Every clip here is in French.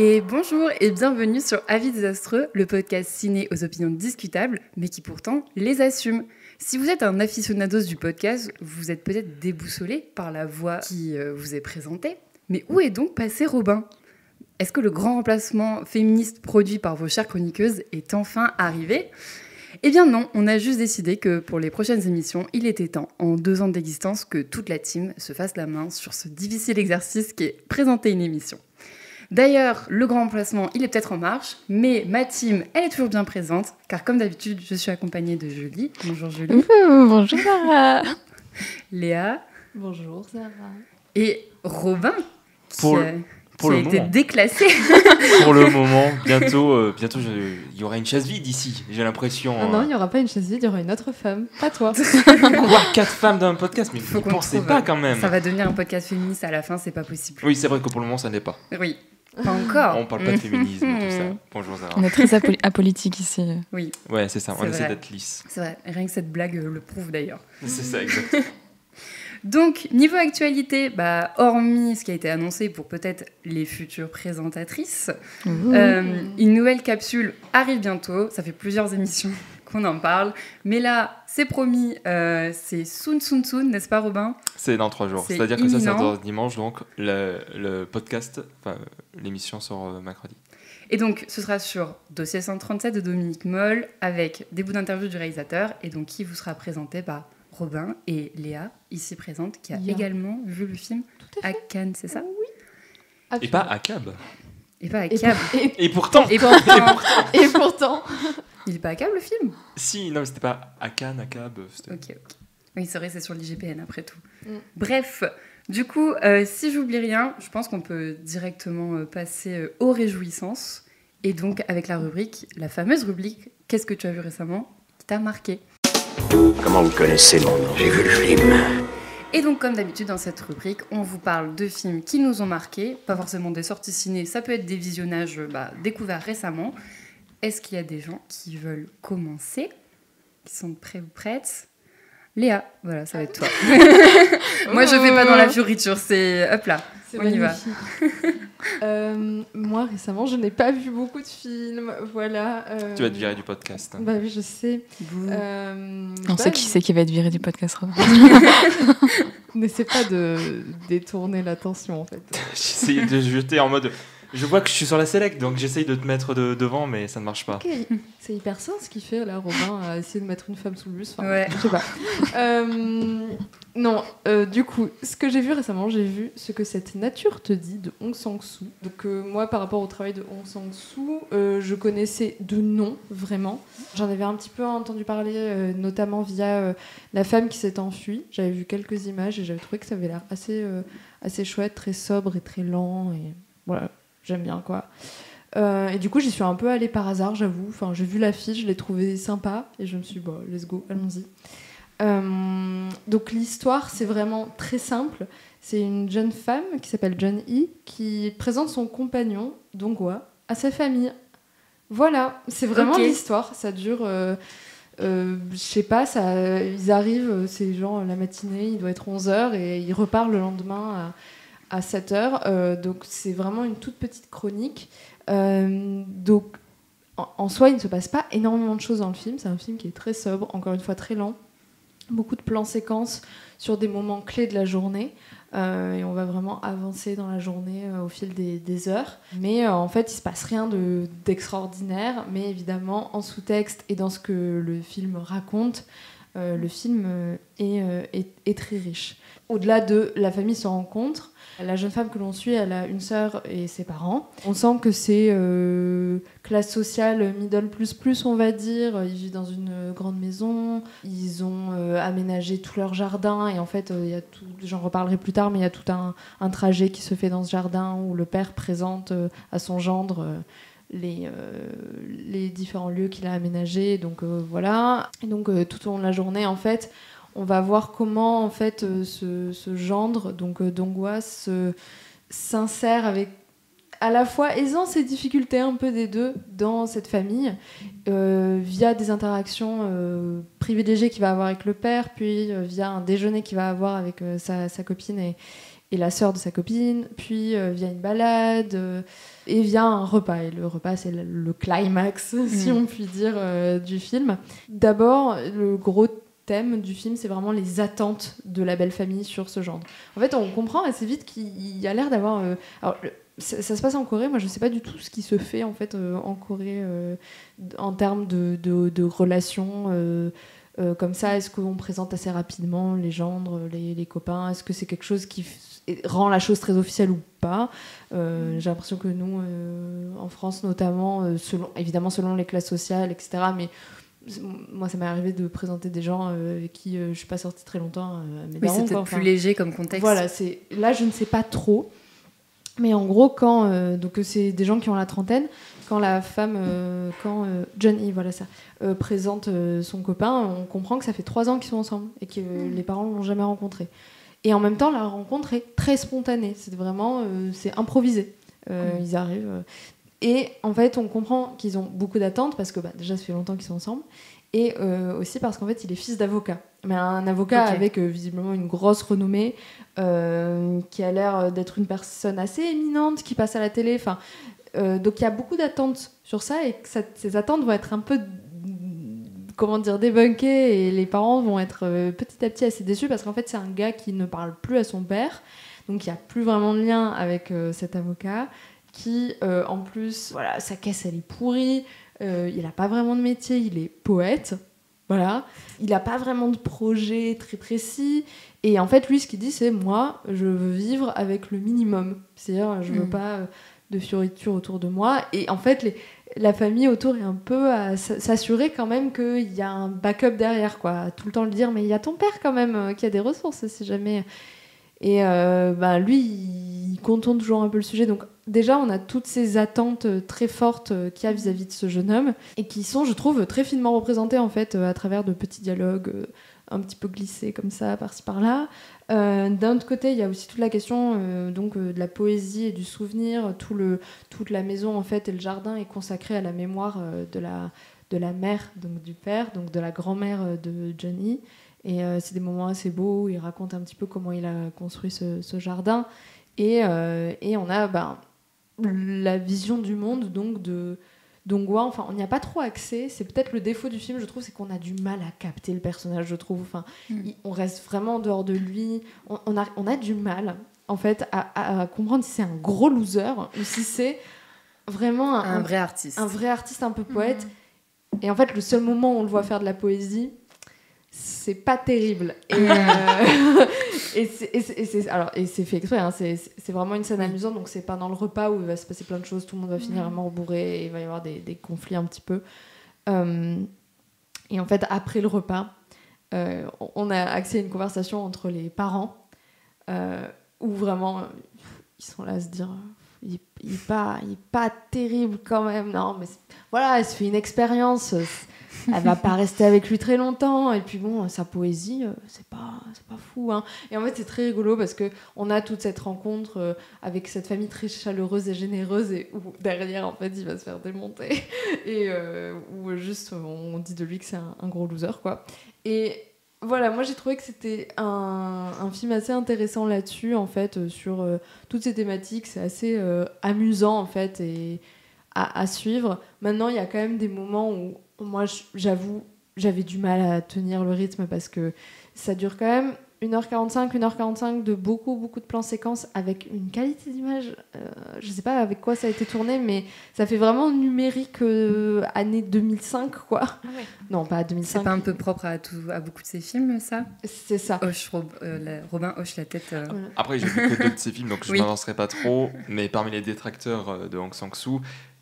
Et bonjour et bienvenue sur Avis désastreux, le podcast ciné aux opinions discutables, mais qui pourtant les assume. Si vous êtes un aficionados du podcast, vous êtes peut-être déboussolé par la voix qui vous est présentée. Mais où est donc passé Robin ? Est-ce que le grand remplacement féministe produit par vos chères chroniqueuses est enfin arrivé ? Eh bien non, on a juste décidé que pour les prochaines émissions, il était temps, en 2 ans d'existence, que toute la team se fasse la main sur ce difficile exercice qui est présenter une émission. D'ailleurs, le grand remplacement, il est peut-être en marche, mais ma team, elle est toujours bien présente, car comme d'habitude, je suis accompagnée de Julie. Bonjour Julie. Bonjour Sarah. Léa. Bonjour Sarah. Et Robin, qui pour a le été moment. déclassé. Pour le moment, bientôt il y aura une chaise vide ici, j'ai l'impression. Ah non, il n'y aura pas une chaise vide, il y aura une autre femme, pas toi. Quoi, 4 femmes dans un podcast, mais Faut vous qu'on pensez trouve, pas quand même. Ça va devenir un podcast féministe à la fin, c'est pas possible. Oui, c'est vrai que pour le moment, ça n'est pas. Oui, pas encore. On parle pas de féminisme et tout ça. Bonjour Zara. On est très apolitique ici. Oui, Ouais, c'est ça, on C'est essaie vrai. d'être lisse. c'est vrai. Rien que cette blague le prouve d'ailleurs. C'est ça, exactement. Donc, niveau actualité, hormis ce qui a été annoncé pour peut-être les futures présentatrices, une nouvelle capsule arrive bientôt. Ça fait plusieurs émissions qu'on en parle. Mais là, c'est promis, c'est soon, n'est-ce pas Robin ? C'est dans 3 jours. C'est C'est-à-dire que ça imminent. sort dimanche, donc le podcast, enfin l'émission sort mercredi. Et donc, ce sera sur Dossier 137 de Dominique Moll, avec des bouts d'interview du réalisateur, et donc qui vous sera présenté par Robin et Léa, ici présente, qui a également vu le film à Cannes, c'est ça ? Et pas à Cab. Et pas à Et, Cab. Et pourtant, Et pourtant, et pourtant. il est pas à Cab le film ? si, non, mais c'était pas à Cannes, à Cab. C'était... Ok. Oui, c'est vrai, c'est sur l'IGPN après tout. Mm. Bref, du coup, si j'oublie rien, je pense qu'on peut directement passer aux réjouissances. Et donc, avec la rubrique, la fameuse rubrique « Qu'est-ce que tu as vu récemment ?» qui t'a marqué. Comment vous connaissez mon nom? J'ai vu le film. Et donc, comme d'habitude, dans cette rubrique, on vous parle de films qui nous ont marqués, pas forcément des sorties ciné, ça peut être des visionnages découverts récemment. Est-ce qu'il y a des gens qui veulent commencer, qui sont prêts ou prêtes ? Léa, voilà, ça va être toi. Moi, je fais pas dans la fioriture, c'est hop là, C'est on y va. magnifique. Moi, récemment, je n'ai pas vu beaucoup de films. Voilà. Tu vas te virer du podcast. Bah oui, je sais. Bouh. On sait qui c'est qui va être viré du podcast. Robin. N'essaie pas de détourner l'attention, en fait. J'essaye de jeter en mode... Je vois que je suis sur la select, donc j'essaye de te mettre devant, mais ça ne marche pas. Ok, c'est hyper sain ce qu'il fait, là, Robin, à essayer de mettre une femme sous le bus. Enfin, Ouais. Je sais pas. Non, du coup, ce que j'ai vu récemment, j'ai vu Ce que cette nature te dit de Hong Sang-soo. Donc moi, par rapport au travail de Hong Sang-soo, je connaissais de nom, vraiment. J'en avais un petit peu entendu parler, notamment via La femme qui s'est enfuie. J'avais vu quelques images et j'avais trouvé que ça avait l'air assez chouette, très sobre et très lent. Et voilà, j'aime bien, quoi. Et du coup, j'y suis un peu allée par hasard, j'avoue. Enfin, j'ai vu l'affiche, je l'ai trouvée sympa et je me suis dit, bon, let's go, allons-y. Donc l'histoire, c'est vraiment très simple. C'est une jeune femme qui s'appelle Jeon Hee qui présente son compagnon, Dong-hwa, à sa famille. Voilà, c'est vraiment Ok. l'histoire. Ça dure, je sais pas, ils arrivent, c'est genre la matinée, il doit être 11h et ils repartent le lendemain à 7h. Donc c'est vraiment une toute petite chronique. Donc en soi, il ne se passe pas énormément de choses dans le film. C'est un film qui est très sobre, encore une fois très lent. Beaucoup de plans séquences sur des moments clés de la journée. Et on va vraiment avancer dans la journée au fil des heures. Mais en fait, il ne se passe rien d'extraordinaire. Mais évidemment, en sous-texte et dans ce que le film raconte, le film est très riche. Au-delà de la famille se rencontre, la jeune femme que l'on suit, elle a une sœur et ses parents. On sent que c'est classe sociale middle plus, on va dire. Ils vivent dans une grande maison. Ils ont aménagé tout leur jardin. Et en fait, il y a tout, j'en reparlerai plus tard, mais il y a tout un trajet qui se fait dans ce jardin où le père présente à son gendre les différents lieux qu'il a aménagés. Donc voilà. Et donc tout au long de la journée, en fait, on va voir comment en fait ce gendre, donc Dong-hwa, s'insère avec à la fois aisance et difficulté un peu des deux dans cette famille, via des interactions privilégiées qu'il va avoir avec le père, puis via un déjeuner qu'il va avoir avec sa copine et la sœur de sa copine, puis vient une balade, et vient un repas. Et le repas, c'est le climax, si on peut dire, du film. D'abord, le gros thème du film, c'est vraiment les attentes de la belle famille sur ce genre. En fait, on comprend assez vite qu'il y a l'air d'avoir... alors, ça se passe en Corée, moi je sais pas du tout ce qui se fait en fait en Corée en termes de relations comme ça. Est-ce qu'on présente assez rapidement les gendres, les copains? Est-ce que c'est quelque chose qui rend la chose très officielle ou pas? J'ai l'impression que nous, en France notamment, évidemment selon les classes sociales, etc., mais moi ça m'est arrivé de présenter des gens avec qui je suis pas sortie très longtemps à mes darons, c'était plus léger comme contexte. Voilà, là je ne sais pas trop, mais en gros donc c'est des gens qui ont la trentaine, quand la femme quand Johnny présente son copain, on comprend que ça fait 3 ans qu'ils sont ensemble et que les parents ne l'ont jamais rencontré, et en même temps la rencontre est très spontanée, c'est vraiment c'est improvisé, ils arrivent et en fait, on comprend qu'ils ont beaucoup d'attentes parce que déjà, ça fait longtemps qu'ils sont ensemble. Et aussi parce qu'en fait, il est fils d'avocat. Mais un avocat avec visiblement une grosse renommée, qui a l'air d'être une personne assez éminente, qui passe à la télé. Donc, il y a beaucoup d'attentes sur ça et que ces attentes vont être un peu, débunkées. Et les parents vont être petit à petit assez déçus parce qu'en fait, c'est un gars qui ne parle plus à son père. Donc, il n'y a plus vraiment de lien avec cet avocat. Qui, en plus, voilà, sa caisse, elle est pourrie, il n'a pas vraiment de métier, il est poète, voilà. Il n'a pas vraiment de projet très précis, et en fait, lui, ce qu'il dit, c'est « moi, je veux vivre avec le minimum ». C'est-à-dire, je veux pas de fioritures autour de moi, et en fait, la famille autour est un peu à s'assurer quand même qu'il y a un backup derrière, quoi. Tout le temps le dire « mais il y a ton père quand même, qui a des ressources, si jamais... » Et lui, il contourne toujours un peu le sujet. Donc déjà, on a toutes ces attentes très fortes qu'il y a vis-à-vis de ce jeune homme et qui sont, je trouve, très finement représentées en fait à travers de petits dialogues un petit peu glissés comme ça, par-ci par-là. D'un autre côté, il y a aussi toute la question de la poésie et du souvenir. Toute la maison en fait et le jardin est consacré à la mémoire de la mère, donc du père, donc de la grand-mère de Johnny. Et c'est des moments assez beaux où il raconte un petit peu comment il a construit ce jardin. Et on a la vision du monde donc de Dong-hwa. Enfin, on n'y a pas trop accès. C'est peut-être le défaut du film, je trouve, c'est qu'on a du mal à capter le personnage, je trouve. Enfin, on reste vraiment en dehors de lui. On a du mal, en fait, à comprendre si c'est un gros loser ou si c'est vraiment un vrai artiste. Un vrai artiste un peu poète. Et en fait, le seul moment où on le voit faire de la poésie, c'est pas terrible. Et c'est fait exprès, hein. C'est vraiment une scène amusante, donc c'est pas dans le repas où il va se passer plein de choses, tout le monde va finir mort bourré et il va y avoir des conflits un petit peu. Et en fait, après le repas, on a accès à une conversation entre les parents où vraiment ils sont là à se dire il est pas terrible quand même, non, mais voilà, elle se fait une expérience. Elle va pas rester avec lui très longtemps, et puis bon, sa poésie, c'est pas fou, hein. Et en fait, c'est très rigolo parce que on a toute cette rencontre avec cette famille très chaleureuse et généreuse, et où derrière, en fait, il va se faire démonter, et où juste on dit de lui que c'est un gros loser, quoi. Et voilà, moi j'ai trouvé que c'était un film assez intéressant là-dessus, en fait, sur toutes ces thématiques. C'est assez amusant, en fait, et à suivre. Maintenant, il y a quand même des moments où moi, j'avoue, j'avais du mal à tenir le rythme parce que ça dure quand même 1h45 de beaucoup de plans séquences avec une qualité d'image, je sais pas avec quoi ça a été tourné, mais ça fait vraiment numérique année 2005, quoi. Ah ouais. Non, pas 2005. C'est pas un peu propre à beaucoup de ces films, ça? C'est ça. Robin hoche la tête. Voilà. Après, j'ai vu que 2 de ces films, donc je ne m'avancerai pas trop, mais parmi les détracteurs de Hong Sang-soo,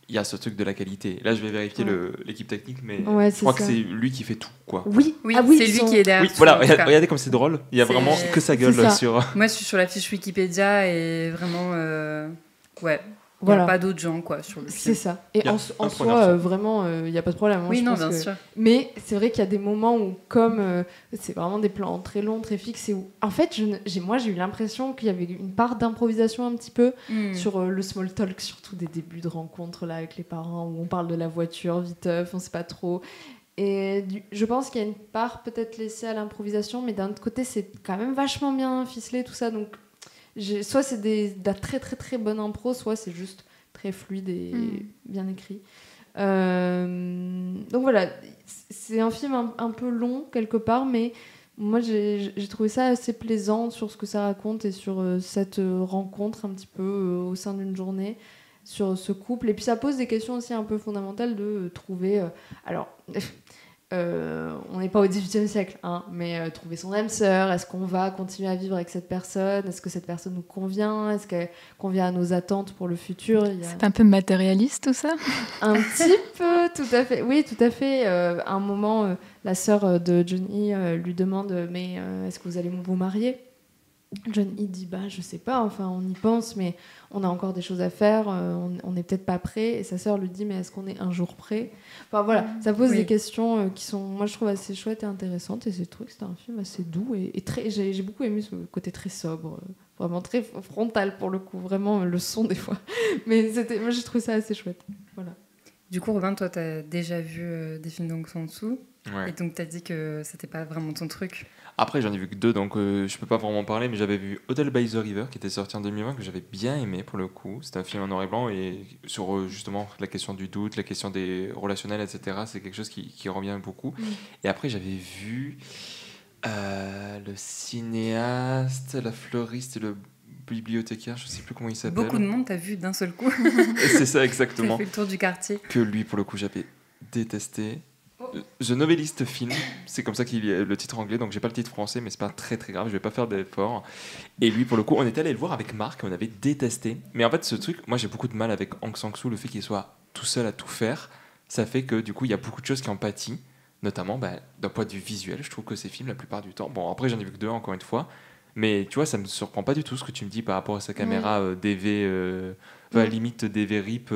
il y a ce truc de la qualité. Là, je vais vérifier l'équipe technique, mais je crois que c'est lui qui fait tout, quoi. Oui, c'est lui qui est derrière. Oui, voilà, regardez comme c'est drôle. Il y a vraiment que sa gueule sur... Moi, je suis sur la fiche Wikipédia et vraiment... Il n'y a pas d'autres gens, quoi, sur le film. C'est ça. Et en soi, vraiment, il n'y a pas de problème. Oui, non, bien sûr. Mais c'est vrai qu'il y a des moments où, comme c'est vraiment des plans très longs, très fixes, et où, en fait, moi, j'ai eu l'impression qu'il y avait une part d'improvisation un petit peu sur le small talk, surtout des débuts de rencontres là, avec les parents, où on parle de la voiture, viteuf, on ne sait pas trop. Et je pense qu'il y a une part peut-être laissée à l'improvisation, mais d'un autre côté, c'est quand même vachement bien ficelé, tout ça. Donc, soit c'est de la très très très bonne impro, soit c'est juste très fluide et bien écrit. Donc voilà, c'est un film un peu long quelque part, mais moi j'ai trouvé ça assez plaisant sur ce que ça raconte et sur cette rencontre un petit peu au sein d'une journée, sur ce couple. Et puis ça pose des questions aussi un peu fondamentales de trouver... on n'est pas au XVIIIe siècle, hein, mais trouver son âme sœur, est-ce qu'on va continuer à vivre avec cette personne, est-ce que cette personne nous convient, est-ce qu'elle convient à nos attentes pour le futur. C'est un peu matérialiste tout ça. Un petit peu, tout à fait. Oui, tout à fait. À un moment, la sœur de Johnny lui demande mais est-ce que vous allez vous marier? Johnny dit je sais pas, enfin on y pense, mais on a encore des choses à faire, on n'est peut-être pas prêt. Et sa sœur lui dit mais est-ce qu'on est un jour prêt? Enfin voilà, ça pose des questions qui sont, moi je trouve assez chouettes et intéressantes, et j'ai trouvé que c'était un film assez doux et très, j'ai beaucoup aimé ce côté très sobre, vraiment très frontal pour le coup, vraiment le son des fois, mais moi j'ai trouvé ça assez chouette. Voilà. Du coup, Robin, toi t'as déjà vu des films d'Aung San Suu, et donc t'as dit que c'était pas vraiment ton truc. Après, j'en ai vu que 2, donc je peux pas vraiment parler, mais j'avais vu Hotel by the River, qui était sorti en 2020, que j'avais bien aimé pour le coup. C'était un film en noir et blanc, et sur justement la question du doute, la question des relationnels, etc. C'est quelque chose qui revient beaucoup. Et après, j'avais vu le cinéaste, la fleuriste et le bibliothécaire, je sais plus comment il s'appelle. Beaucoup de monde t'as vu d'un seul coup. C'est ça, exactement. T'as fait le tour du quartier. Que lui, pour le coup, j'avais détesté. The Novelist Film, c'est comme ça qu'il est le titre anglais, donc j'ai pas le titre français, mais c'est pas très très grave, je vais pas faire d'efforts. Et lui, pour le coup, on était allé le voir avec Marc, on avait détesté. Mais en fait, ce truc, moi j'ai beaucoup de mal avec Aung San Suu, le fait qu'il soit tout seul à tout faire, ça fait que du coup, il y a beaucoup de choses qui en pâtissent, notamment d'un point de vue visuel. Je trouve que ces films, la plupart du temps, bon, après j'en ai vu que 2 encore une fois, mais tu vois, ça me surprend pas du tout ce que tu me dis par rapport à sa caméra DV, limite DV RIP,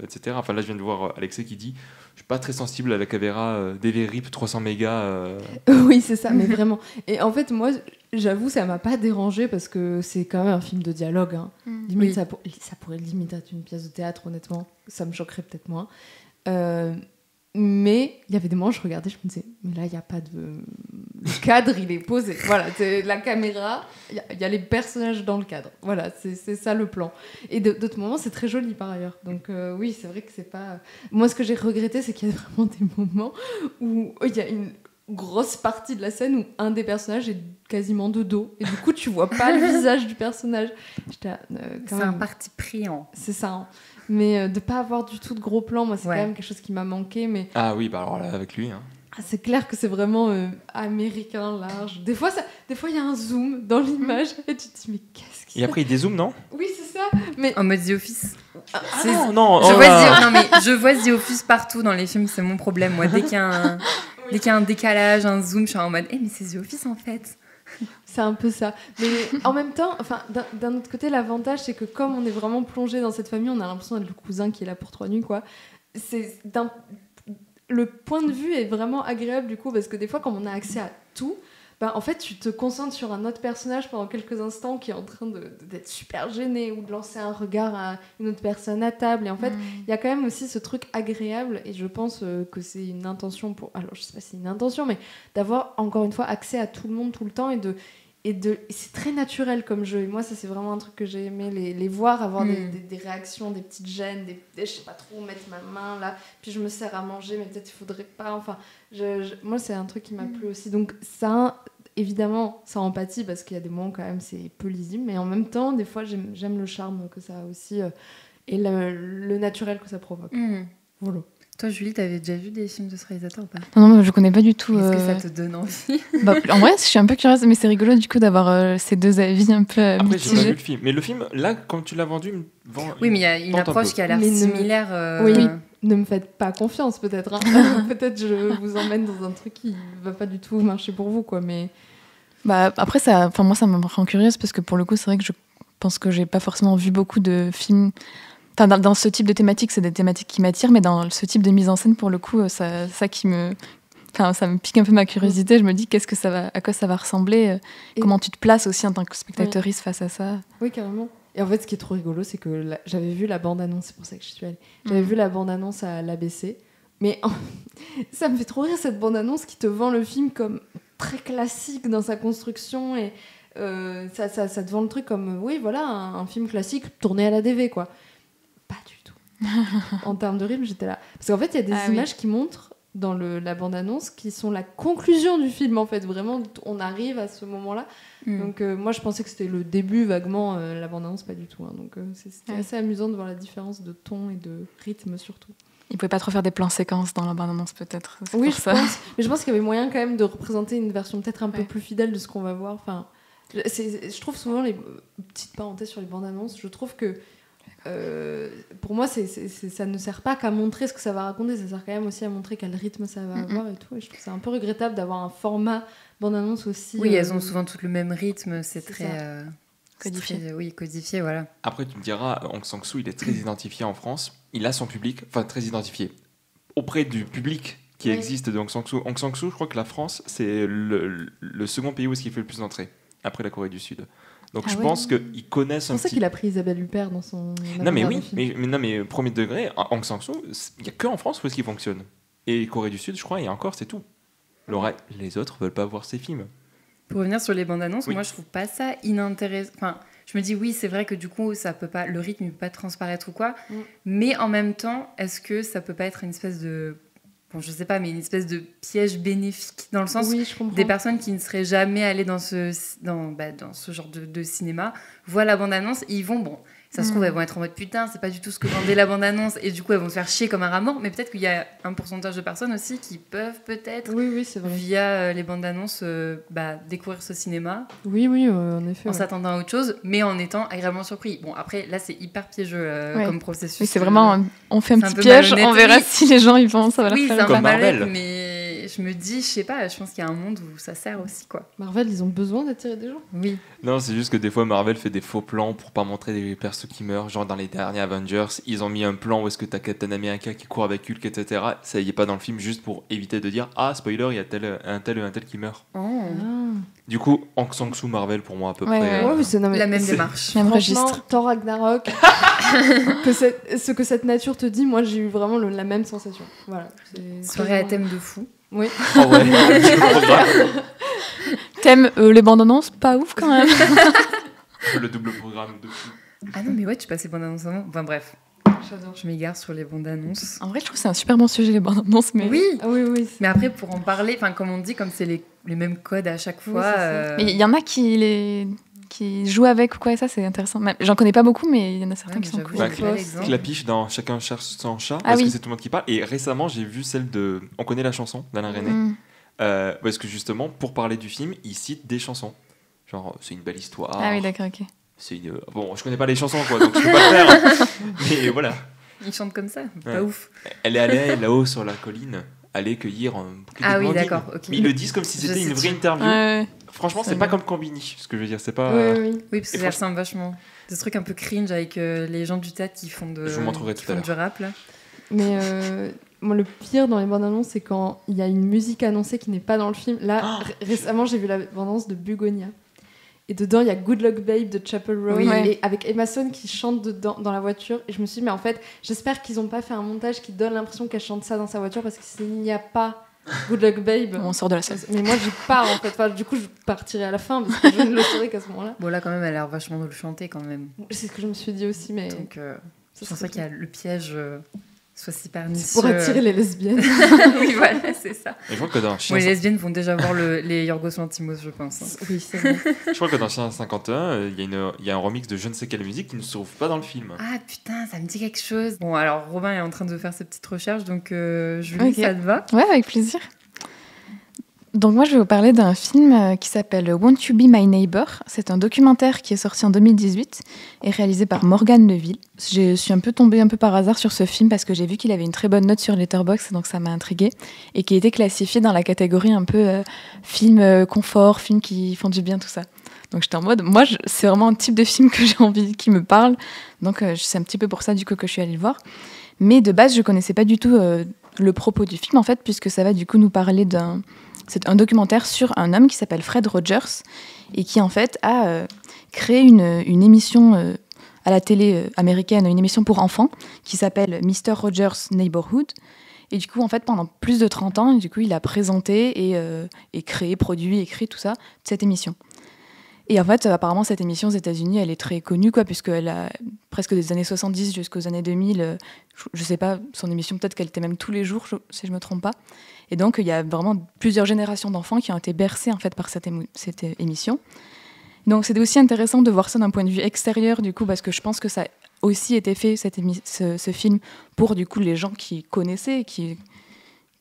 etc. Enfin là, je viens de voir Alexei qui dit. Je suis pas très sensible à la caméra DV RIP 300 mégas. Oui, c'est ça, mais vraiment. Et en fait, moi, j'avoue, ça m'a pas dérangé parce que c'est quand même un film de dialogue. Hein. Limite, ça pourrait limite être une pièce de théâtre, honnêtement. Ça me choquerait peut-être moins. Mais il y avait des moments, je regardais, je me disais, mais là, il n'y a pas de... Le cadre, il est posé. Voilà, c'est la caméra, il y a les personnages dans le cadre. Voilà, c'est ça le plan. Et d'autres moments, c'est très joli par ailleurs. Donc oui, c'est vrai que c'est pas... Moi, ce que j'ai regretté, c'est qu'il y a vraiment des moments où il y a une grosse partie de la scène où un des personnages est quasiment de dos. Et du coup, tu vois pas le visage du personnage. C'est un parti pris. C'est ça, hein. Mais de pas avoir du tout de gros plans, moi c'est quand même quelque chose qui m'a manqué. Mais... Ah oui, bah alors là avec lui. Hein. C'est clair que c'est vraiment américain, large. Des fois il y a un zoom dans l'image et tu te dis mais qu'est-ce qu'il y a ? Et après il dézoome, non ? Oui, c'est ça. Mais... En mode The Office. Non. Je vois The Office partout dans les films, c'est mon problème. Moi, dès qu'il y a un décalage, un zoom, je suis en mode mais c'est The Office en fait. C'est un peu ça. Mais en même temps, d'un autre côté, l'avantage, c'est que comme on est vraiment plongé dans cette famille, on a l'impression d'être le cousin qui est là pour 3 nuits, quoi. Le point de vue est vraiment agréable, du coup, parce que des fois, quand on a accès à tout, en fait, tu te concentres sur un autre personnage pendant quelques instants qui est en train d'être super gêné ou de lancer un regard à une autre personne à table. Et en fait, il y a quand même aussi ce truc agréable, et je pense que c'est une intention alors je sais pas si c'est une intention, mais d'avoir encore une fois accès à tout le monde tout le temps, et c'est très naturel comme jeu. Et moi, ça c'est vraiment un truc que j'ai aimé, les voir avoir des réactions, des petites gênes, je sais pas trop, mettre ma main là, puis je me sers à manger, mais peut-être il faudrait pas. Enfin, moi c'est un truc qui m'a plu aussi. Donc ça, évidemment, ça empathie parce qu'il y a des moments quand même c'est peu lisible, mais en même temps, des fois j'aime le charme que ça a aussi et le naturel que ça provoque. Voilà. Toi, Julie, t'avais déjà vu des films de ce réalisateur ou pas ? Non, je connais pas du tout. Est-ce que ça te donne envie ? En vrai, je suis un peu curieuse, mais c'est rigolo du coup d'avoir ces deux avis un peu Après, j'ai pas vu le film. Mais le film, là, quand tu l'as vendu... Oui, mais il y a une approche qui a l'air similaire. Oui, ne me faites pas confiance peut-être. Hein. Peut-être je vous emmène dans un truc qui va pas du tout marcher pour vous, quoi. Mais... après, moi, ça me rend curieuse parce que pour le coup, c'est vrai que je pense que j'ai pas forcément vu beaucoup de films... Enfin, dans ce type de thématique, c'est des thématiques qui m'attirent, mais dans ce type de mise en scène, pour le coup, ça me pique un peu ma curiosité. Je me dis à quoi ça va ressembler, comment tu te places aussi en tant que spectatrice face à ça. Oui, carrément. Et en fait, ce qui est trop rigolo, c'est que j'avais vu la bande-annonce, c'est pour ça que je suis allée. J'avais vu la bande-annonce à l'ABC, mais ça me fait trop rire cette bande-annonce qui te vend le film comme très classique dans sa construction et Ça te vend le truc comme, oui, voilà, un film classique tourné à la DV, quoi. Pas du tout. En termes de rythme, j'étais là. Parce qu'en fait, il y a des images qui montrent dans la bande-annonce qui sont la conclusion du film, en fait. Vraiment, on arrive à ce moment-là. Donc, moi, je pensais que c'était le début, vaguement, la bande-annonce, pas du tout. Hein. Donc, c'était assez amusant de voir la différence de ton et de rythme, surtout. Ils pouvaient pas trop faire des plans séquences dans la bande-annonce, peut-être. Oui, je pense. Mais je pense qu'il y avait moyen, quand même, de représenter une version peut-être un peu plus fidèle de ce qu'on va voir. Enfin, je trouve souvent, les petites parenthèses sur les bandes-annonces, je trouve que pour moi, ça ne sert pas qu'à montrer ce que ça va raconter, ça sert quand même aussi à montrer quel rythme ça va avoir et tout. Et je trouve que c'est un peu regrettable d'avoir un format bande-annonce aussi. Oui, elles ont souvent tout le même rythme, c'est très codifié. Oui, codifié, voilà. Après, tu me diras, Aung San Suu, il est très identifié en France. Il a son public, enfin très identifié auprès du public qui existe de Aung San Suu. Aung San Suu, je crois que la France, c'est le second pays où il fait le plus d'entrées après la Corée du Sud. Donc je pense qu'ils connaissent un petit... C'est pour ça qu'il a pris Isabelle Huppert dans son... Non mais oui, mais premier degré, Aung San Suu, il n'y a que en France où est-ce qu'il fonctionne. Et Corée du Sud, je crois, et encore, c'est tout. Les autres veulent pas voir ces films. Pour revenir sur les bandes annonces, moi je trouve pas ça inintéressant. Enfin, je me dis oui, c'est vrai que du coup, ça peut pas, le rythme ne peut pas transparaître ou quoi. Mais en même temps, est-ce que ça peut pas être une espèce de... Bon, je sais pas, mais une espèce de piège bénéfique, dans le sens des personnes qui ne seraient jamais allées dans ce genre de cinéma voient la bande-annonce et ils vont, ça se trouve, elles vont être en mode putain, c'est pas du tout ce que vendait la bande-annonce et du coup, elles vont se faire chier comme un rat mort, mais peut-être qu'il y a un pourcentage de personnes aussi qui peuvent peut-être, c'est vrai. via les bandes-annonces, découvrir ce cinéma. Oui, en effet. En s'attendant à autre chose, mais en étant agréablement surpris. Bon, après, là, c'est hyper piégeux comme processus. Oui, c'est vraiment, on fait un petit piège, on verra si les gens y vont, ça va leur faire. Oui, c'est un peu malhonnête, mais je me dis, je sais pas, je pense qu'il y a un monde où ça sert aussi, quoi. Marvel, ils ont besoin d'attirer des gens. Oui. Non, c'est juste que des fois, Marvel fait des faux plans pour pas montrer des persos qui meurent. Genre dans les derniers Avengers, ils ont mis un plan où est-ce que t'as Captain America qui court avec Hulk, etc. Ça y est pas dans le film, juste pour éviter de dire ah, spoiler, il y a un tel qui meurt. Du coup, Aung San Suu Marvel pour moi à peu près. Ouais, c'est la même démarche. Même registre. Thor Ragnarok, ce que cette nature te dit, moi j'ai eu vraiment la même sensation. Voilà. Soirée à thème de fou. Oui. Oh ouais. Thème, les bandes annonces, pas ouf quand même. Le double programme de fou. Ah non, mais ouais, tu passais bandes annonces avant. Enfin bref. J'adore. Je m'égare sur les bandes annonces. En vrai, je trouve que c'est un super bon sujet, les bandes annonces. Mais... Oui. Oui. Mais après, pour en parler, comme on dit, comme c'est les mêmes codes à chaque fois. Mais il y en a qui jouent avec ou quoi, et ça c'est intéressant. J'en connais pas beaucoup, mais il y en a certains qui sont cool. Clapiche dans Chacun cherche son chat, parce que c'est tout le monde qui parle. Et récemment, j'ai vu celle de On connaît la chanson d'Alain René. Parce que justement, pour parler du film, il cite des chansons. Genre, c'est une belle histoire. Ah oui, d'accord, ok. Bon, je connais pas les chansons, quoi, donc je peux pas le faire. Mais voilà. Ils chantent comme ça, pas ouf. Elle est allée là-haut sur la colline, aller cueillir un bouquet de Ah oui, d'accord, ok. Mais ils le disent comme si c'était une vraie interview. Franchement, c'est pas comme Combini, ce que je veux dire. C'est pas. Oui, parce que ça ressemble vachement. Des trucs un peu cringe avec les gens du théâtre qui font je vous montrerai tout à l'heure du rap, là. Mais moi, le pire dans les bandes annonces, c'est quand il y a une musique annoncée qui n'est pas dans le film. Là, récemment, j'ai vu la bande annonce de Bugonia. Et dedans, il y a Good Luck Babe de Chapel Roan, et avec Emma Stone qui chante dedans, dans la voiture. Et je me suis dit, mais en fait, j'espère qu'ils n'ont pas fait un montage qui donne l'impression qu'elle chante ça dans sa voiture, parce que s'il n'y a pas Good Luck Babe... On sort de la salle. Mais moi, j'y pars, en fait. Enfin, du coup, je partirai à la fin, parce que je ne le saurais qu'à ce moment-là. Bon, là, quand même, elle a l'air vachement de le chanter, quand même. C'est ce que je me suis dit aussi, mais... Donc, c'est pour ça qu'il y a le piège... soit si pernicieux. Pour attirer les lesbiennes. Oui, voilà, c'est ça. Et je crois que dans les lesbiennes vont déjà voir les Yorgos Lanthimos, je pense. Hein. Oui, c'est vrai. Je crois que dans Chien 51, il y a un remix de je ne sais quelle musique qui ne se trouve pas dans le film. Ah putain, ça me dit quelque chose. Bon, alors Robin est en train de faire sa petite recherche, donc Julie, ça te va ? Ouais, avec plaisir. Donc moi, je vais vous parler d'un film qui s'appelle Won't You Be My Neighbor. C'est un documentaire qui est sorti en 2018 et réalisé par Morgane Neville. Je suis un peu tombée par hasard sur ce film parce que j'ai vu qu'il avait une très bonne note sur Letterboxd, donc ça m'a intriguée, et qui était classifié dans la catégorie un peu film confort, film qui font du bien, tout ça. Donc j'étais en mode, moi, c'est vraiment un type de film que j'ai envie, qui me parle. Donc c'est un petit peu pour ça du coup que je suis allée le voir. Mais de base, je connaissais pas du tout le propos du film en fait, puisque ça va du coup nous parler c'est un documentaire sur un homme qui s'appelle Fred Rogers et qui en fait a créé une émission à la télé américaine, une émission pour enfants qui s'appelle Mr. Rogers' Neighborhood. Et du coup, en fait, pendant plus de 30 ans, du coup, il a présenté et créé, produit, écrit tout ça, cette émission. Et en fait, apparemment, cette émission aux États-Unis, elle est très connue, quoi, puisqu'elle a presque des années 70 jusqu'aux années 2000. Je sais pas, son émission, peut-être qu'elle était même tous les jours, si je me trompe pas. Et donc, il y a vraiment plusieurs générations d'enfants qui ont été bercés en fait par cette émission. Donc, c'était aussi intéressant de voir ça d'un point de vue extérieur, du coup, parce que je pense que ça a aussi été fait, ce film, pour du coup les gens qui connaissaient, qui...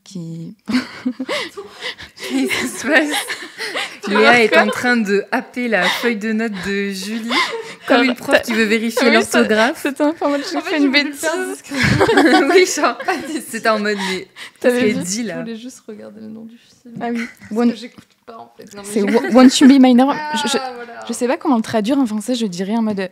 Qu'est-ce qui se passe? Léa est en train de happer la feuille de notes de Julie, comme une prof qui veut vérifier l'orthographe. C'était un peu en mode, j'ai fait une bêtise. Oui, genre, c'était en mode, mais T'avais qu'est-ce vu qu'elle dit Je là? voulais juste regarder le nom du film. Ah oui. Parce que j'écoute pas en fait. Non, mais C'est j'ai- Won't You Be My Neighbor. Voilà. Je sais pas comment le traduire en français, je dirais en mode...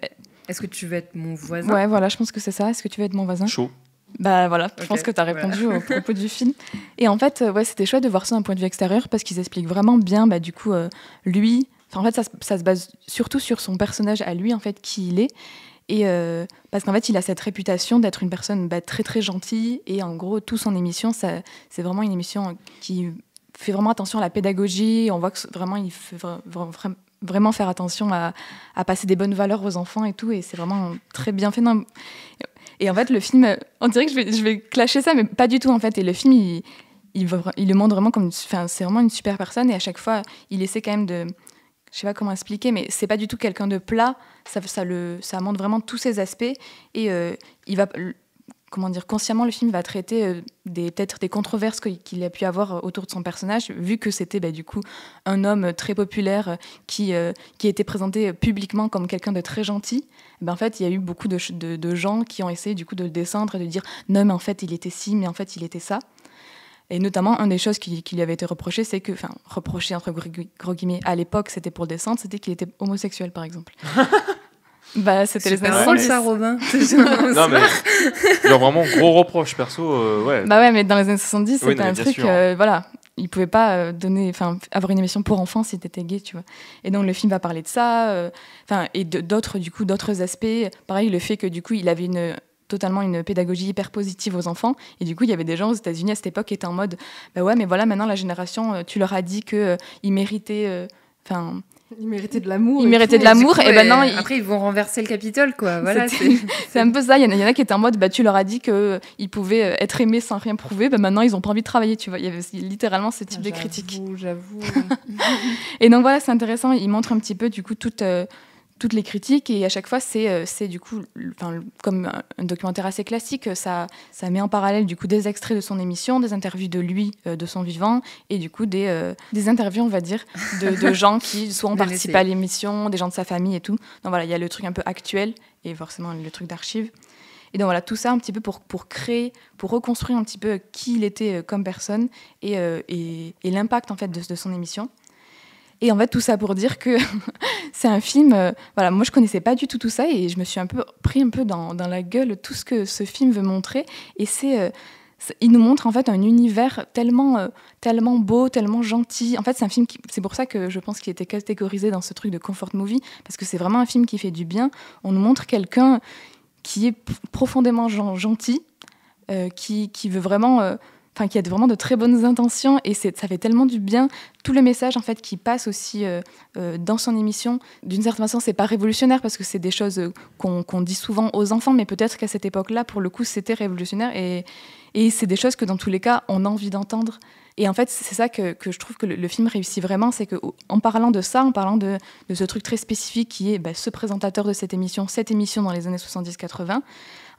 Est-ce que tu veux être mon voisin? Ouais, voilà, je pense que c'est ça. Est-ce que tu veux être mon voisin? Chaud. Bah voilà, je Ok, pense que tu as répondu au propos du film. Et en fait, ouais, c'était chouette de voir ça d'un point de vue extérieur parce qu'ils expliquent vraiment bien, bah, du coup, lui. En fait, ça se base surtout sur son personnage à lui, en fait, qui il est. Et parce qu'en fait, il a cette réputation d'être une personne très très gentille. Et en gros, toute son émission, c'est vraiment une émission qui fait vraiment attention à la pédagogie. On voit que vraiment, il fait vraiment faire attention à passer des bonnes valeurs aux enfants et tout. Et c'est vraiment très bien fait. Non, et en fait, le film, on dirait que je vais clasher ça, mais pas du tout en fait. Et le film, il le montre vraiment comme, c'est vraiment une super personne. Et à chaque fois, il essaie quand même de, je sais pas comment expliquer, mais c'est pas du tout quelqu'un de plat. Ça montre vraiment tous ses aspects. Et il va, comment dire, consciemment, le film va traiter peut-être des controverses qu'il a pu avoir autour de son personnage, vu que c'était du coup un homme très populaire qui était présenté publiquement comme quelqu'un de très gentil. En fait, il y a eu beaucoup de gens qui ont essayé du coup de le descendre et de dire non, mais en fait, il était ci, mais en fait, il était ça. Et notamment, une des choses qui lui avait été reprochée, c'est que, enfin, reproché entre gros guillemets, à l'époque, c'était pour le descendre, c'était qu'il était homosexuel, par exemple. C'était les C'est drôle ça, Robin. Non, mais genre vraiment gros reproche perso, ouais. Ouais, mais dans les années 70, Oui, c'était non, mais un bien truc, sûr. voilà, ils pouvaient pas avoir une émission pour enfants si t'étais gay, tu vois. Et donc le film va parler de ça, et d'autres aspects. Pareil, le fait que du coup, il avait totalement une pédagogie hyper positive aux enfants. Et du coup, il y avait des gens aux États-Unis à cette époque qui étaient en mode, ouais, mais voilà, maintenant la génération, tu leur as dit que ils méritaient, Il méritait de l'amour. ils méritaient de l'amour, et ben non, après ils vont renverser le Capitole, quoi. Voilà, c'est un peu ça. Il y en a qui étaient en mode, tu leur as dit qu'ils pouvaient être aimés sans rien prouver, maintenant ils ont pas envie de travailler, tu vois. Il y avait littéralement ce type de critique. J'avoue. Et donc voilà, c'est intéressant. Il montre un petit peu du coup toutes les critiques, et à chaque fois c'est du coup, comme un documentaire assez classique, ça met en parallèle du coup des extraits de son émission, des interviews de lui, de son vivant, et du coup des interviews, on va dire, de gens qui soit ont participé à l'émission, des gens de sa famille et tout. Donc voilà, il y a le truc un peu actuel et forcément le truc d'archives. Et donc voilà, tout ça un petit peu pour reconstruire un petit peu qui il était comme personne, et l'impact en fait de son émission. Et en fait, tout ça pour dire que c'est un film... moi, je connaissais pas du tout ça, et je me suis pris un peu dans la gueule tout ce que ce film veut montrer. Et il nous montre en fait un univers tellement beau, tellement gentil. En fait, c'est un film c'est pour ça que je pense qu'il était catégorisé dans ce truc de comfort movie, parce que c'est vraiment un film qui fait du bien. On nous montre quelqu'un qui est profondément gentil, qui veut vraiment... qui a vraiment de très bonnes intentions, et ça fait tellement du bien. Tout le message en fait qui passe aussi dans son émission, d'une certaine façon, c'est pas révolutionnaire parce que c'est des choses qu'on dit souvent aux enfants, mais peut-être qu'à cette époque-là, pour le coup, c'était révolutionnaire, et c'est des choses que dans tous les cas, on a envie d'entendre. Et en fait, c'est ça que je trouve que le film réussit vraiment, c'est qu'en parlant de ça, en parlant de ce truc très spécifique qui est ce présentateur de cette émission dans les années 70-80,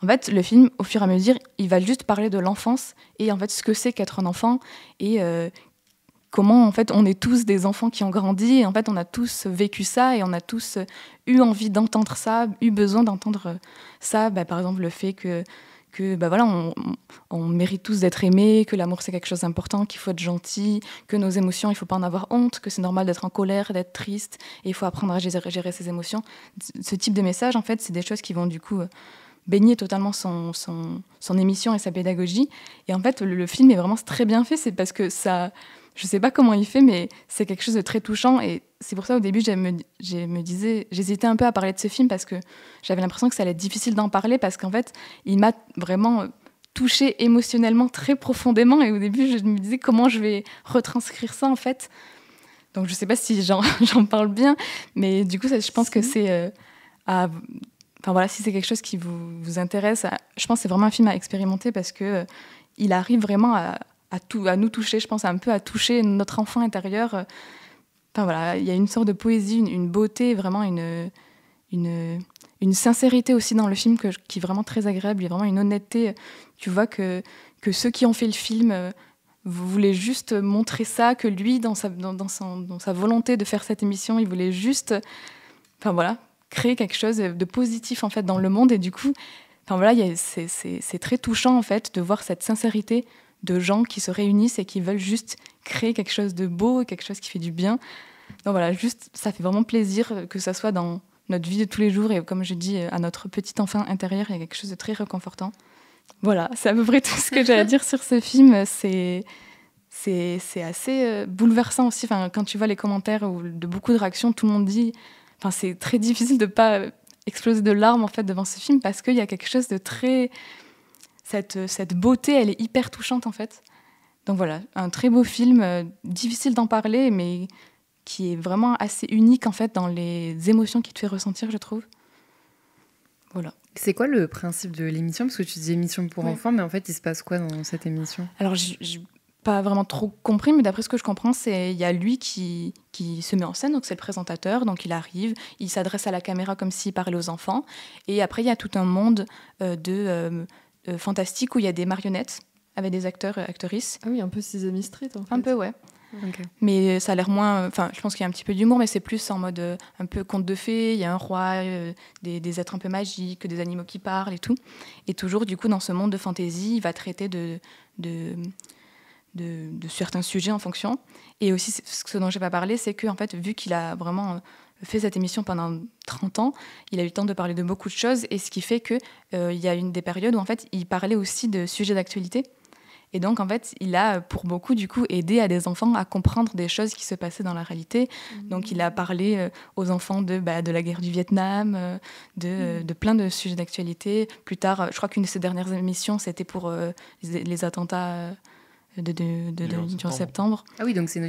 en fait, le film, au fur et à mesure, il va juste parler de l'enfance et en fait ce que c'est qu'être un enfant, et comment en fait on est tous des enfants qui ont grandi, et en fait on a tous vécu ça, et on a tous eu envie d'entendre ça, eu besoin d'entendre ça. Par exemple, le fait que on mérite tous d'être aimés, que l'amour c'est quelque chose d'important, qu'il faut être gentil, que nos émotions, il faut pas en avoir honte, que c'est normal d'être en colère, d'être triste, et il faut apprendre à gérer ses émotions. Ce type de message, en fait, c'est des choses qui vont du coup baigner totalement son émission et sa pédagogie. Et en fait, le film est vraiment très bien fait, c'est parce que ça... Je sais pas comment il fait, mais c'est quelque chose de très touchant, et c'est pour ça au début j'hésitais un peu à parler de ce film, parce que j'avais l'impression que ça allait être difficile d'en parler, parce qu'en fait il m'a vraiment touchée émotionnellement très profondément, et au début je me disais comment je vais retranscrire ça en fait. Donc je sais pas si j'en parle bien, mais du coup, je pense que c'est enfin voilà, si c'est quelque chose qui vous intéresse, je pense que c'est vraiment un film à expérimenter parce que il arrive vraiment à nous toucher, je pense un peu à toucher notre enfant intérieur. Enfin voilà, il y a une sorte de poésie, une beauté, vraiment une sincérité aussi dans le film qui est vraiment très agréable. Il y a vraiment une honnêteté. Tu vois que ceux qui ont fait le film voulaient juste montrer ça, que lui, dans sa volonté de faire cette émission, il voulait juste, enfin voilà, créer quelque chose de positif en fait dans le monde. Et du coup, enfin voilà, c'est très touchant en fait de voir cette sincérité de gens qui se réunissent et qui veulent juste créer quelque chose de beau, quelque chose qui fait du bien. Donc voilà, juste, ça fait vraiment plaisir que ça soit dans notre vie de tous les jours et comme je dis, à notre petit enfant intérieur, il y a quelque chose de très réconfortant. Voilà, c'est à peu près tout ce que j'ai à dire sur ce film. C'est assez bouleversant aussi. Enfin, quand tu vois les commentaires ou de beaucoup de réactions, tout le monde dit... Enfin, c'est très difficile de ne pas exploser de larmes en fait, devant ce film parce qu'il y a quelque chose de très... Cette beauté, elle est hyper touchante en fait. Donc voilà, un très beau film, difficile d'en parler, mais qui est vraiment assez unique en fait dans les émotions qu'il te fait ressentir, je trouve. Voilà. C'est quoi le principe de l'émission ? Parce que tu dis émission pour enfants, mais en fait, il se passe quoi dans cette émission ? Alors, j'ai pas vraiment trop compris, mais d'après ce que je comprends, il y a lui qui se met en scène, donc c'est le présentateur, donc il arrive, il s'adresse à la caméra comme s'il parlait aux enfants, et après, il y a tout un monde fantastique où il y a des marionnettes avec des acteurs, actrices. Ah oui, un peu Sesame Street, en fait. Un peu, ouais. Okay. Mais ça a l'air moins... Enfin, je pense qu'il y a un petit peu d'humour, mais c'est plus en mode un peu conte de fées. Il y a un roi, des êtres un peu magiques, des animaux qui parlent et tout. Et toujours, du coup, dans ce monde de fantaisie, il va traiter de certains sujets en fonction. Et aussi, ce dont je n'ai pas parlé, c'est qu'en fait, vu qu'il a vraiment fait cette émission pendant 30 ans, il a eu le temps de parler de beaucoup de choses. Et ce qui fait qu'il y a une des périodes où, en fait, il parlait aussi de sujets d'actualité. Et donc, en fait, il a, pour beaucoup, du coup, aidé à des enfants à comprendre des choses qui se passaient dans la réalité. Donc, il a parlé aux enfants de la guerre du Vietnam, de plein de sujets d'actualité. Plus tard, je crois qu'une de ses dernières émissions, c'était pour les attentats du 11 septembre. Ah oui, donc ça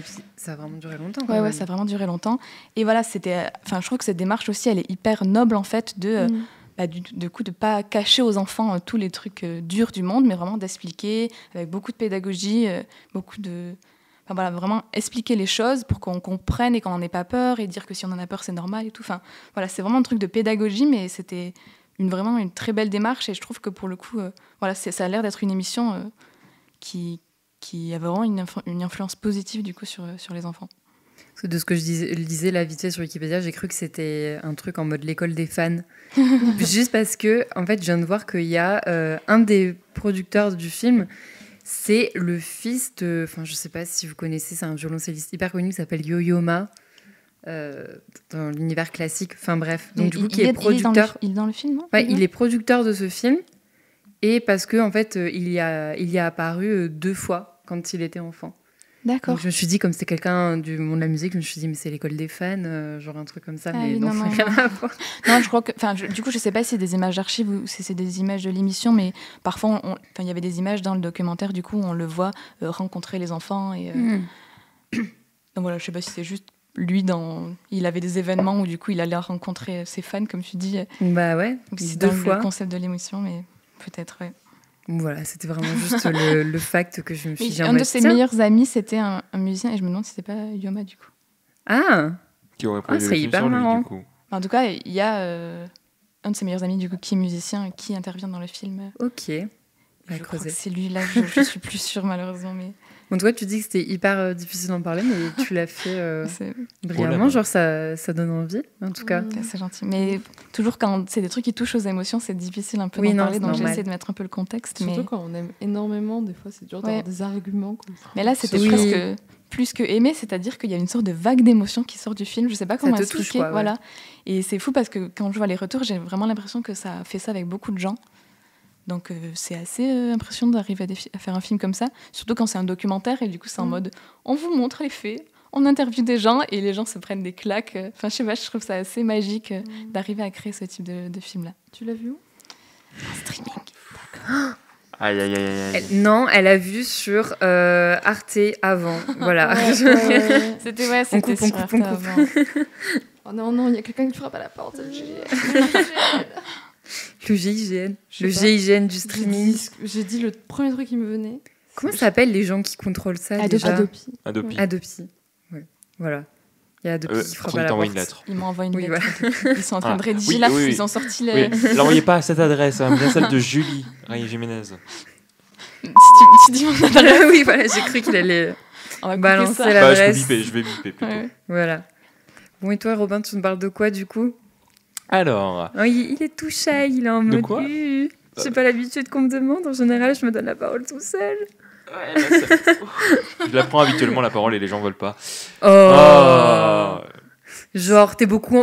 a vraiment duré longtemps. Ouais, ça a vraiment duré longtemps. Et voilà, je trouve que cette démarche aussi, elle est hyper noble, en fait, du coup, de ne pas cacher aux enfants tous les trucs durs du monde, mais vraiment d'expliquer avec beaucoup de pédagogie, vraiment expliquer les choses pour qu'on comprenne et qu'on n'en ait pas peur et dire que si on en a peur, c'est normal et tout. Enfin, voilà, c'est vraiment un truc de pédagogie, mais c'était vraiment une très belle démarche et je trouve que pour le coup, ça a l'air d'être une émission qui a vraiment une influence positive du coup sur les enfants. De ce que je disais là vite fait sur Wikipédia, j'ai cru que c'était un truc en mode l'école des fans. Juste parce que, en fait, je viens de voir qu'il y a un des producteurs du film, c'est le fils de... Enfin, je sais pas si vous connaissez, c'est un violoncelliste hyper connu qui s'appelle Yo-Yo Ma, dans l'univers classique. Enfin bref, donc du coup, qui est producteur... Il est dans le film, non ? Ouais, il est producteur de ce film. Et parce que, en fait, il y a apparu 2 fois quand il était enfant. D'accord. Donc je me suis dit, comme c'est quelqu'un du monde de la musique, je me suis dit, mais c'est l'école des fans, genre un truc comme ça, mais non, rien à voir. Non, je crois que, du coup, je sais pas si c'est des images d'archives ou si c'est des images de l'émission, mais parfois, il y avait des images dans le documentaire, du coup, on le voit rencontrer les enfants. Et, donc voilà, je sais pas si c'est juste lui, il avait des événements où du coup, il allait rencontrer ses fans, comme tu dis. Bah ouais, c'est 2 dans fois. Le concept de l'émission, mais peut-être, ouais. Voilà, c'était vraiment juste le fact que je me suis dit. Un de ses meilleurs amis, c'était un musicien, et je me demande si c'était pas Yoma, du coup. Ah, qui aurait produit c'est hyper marrant. Lui, du coup. En tout cas, il y a un de ses meilleurs amis, du coup, qui est musicien et qui intervient dans le film. Ok. Je crois que c'est lui là, je suis plus sûre, malheureusement. Mais... En tout cas, tu dis que c'était hyper difficile d'en parler, mais tu l'as fait brillamment. Genre, ça donne envie, en tout cas. C'est gentil. Mais toujours quand c'est des trucs qui touchent aux émotions, c'est difficile un peu d'en parler. Donc, j'essaie de mettre un peu le contexte. Surtout quand on aime énormément, des fois, c'est dur d'avoir des arguments. Quoi. Mais là, c'était presque plus que aimer, c'est-à-dire qu'il y a une sorte de vague d'émotions qui sort du film. Je sais pas comment expliquer. Touche, quoi, voilà. Et c'est fou parce que quand je vois les retours, j'ai vraiment l'impression que ça fait ça avec beaucoup de gens. Donc c'est assez impressionnant d'arriver à faire un film comme ça, surtout quand c'est un documentaire et du coup c'est en mode on vous montre les faits, on interviewe des gens et les gens se prennent des claques. Enfin je sais pas, je trouve ça assez magique d'arriver à créer ce type de film-là. Tu l'as vu où ? En streaming. D'accord. Aïe, aïe, aïe, aïe. Non, elle a vu sur Arte avant. Voilà. C'était ouais, On c'était coupe, on sur coupe, on Arte coupe. avant. Oh non, il y a quelqu'un qui frappe à la porte. Le GIGN. Je Le sais pas. GIGN du streaming. J'ai dit le premier truc qui me venait. Comment ça s'appelle les gens qui contrôlent ça déjà Adopi. Adopi. Ouais. Voilà. Il y a Adopi qui frappe à Il la t'envoie porte. une lettre. Ils m'ont envoyé une Oui, lettre. Ils sont en train de Ah. rédiger Oui, là, oui, oui. ils ont sorti les... Oui, l'envoyez pas à cette adresse, hein, bien celle de Julie Rey Jiménez. Si tu dis mon adresse, Oui, voilà, j'ai cru qu'il allait on va couper balancer ça. Bah, l'adresse. je vais biper plutôt. Ouais. Voilà. Bon, et toi, Robin, tu nous parles de quoi du coup? Alors, Oh, il est tout shy, il est en De mode. quoi J'ai pas l'habitude qu'on me demande. En général, je me donne la parole tout seul. je la prends habituellement la parole et les gens veulent pas. Oh. Genre, t'es beaucoup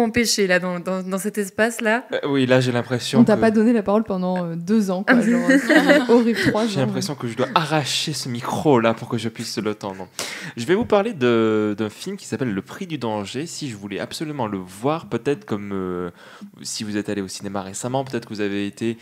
empêché là dans cet espace-là. Oui, là j'ai l'impression On t'a que... pas donné la parole pendant 2 ans, quoi. Genre, c'est horrible, 3 ans. J'ai l'impression que je dois arracher ce micro là pour que je puisse le tendre. Je vais vous parler d'un film qui s'appelle Le Prix du danger. Si je voulais absolument le voir, peut-être comme si vous êtes allé au cinéma récemment, peut-être que vous avez été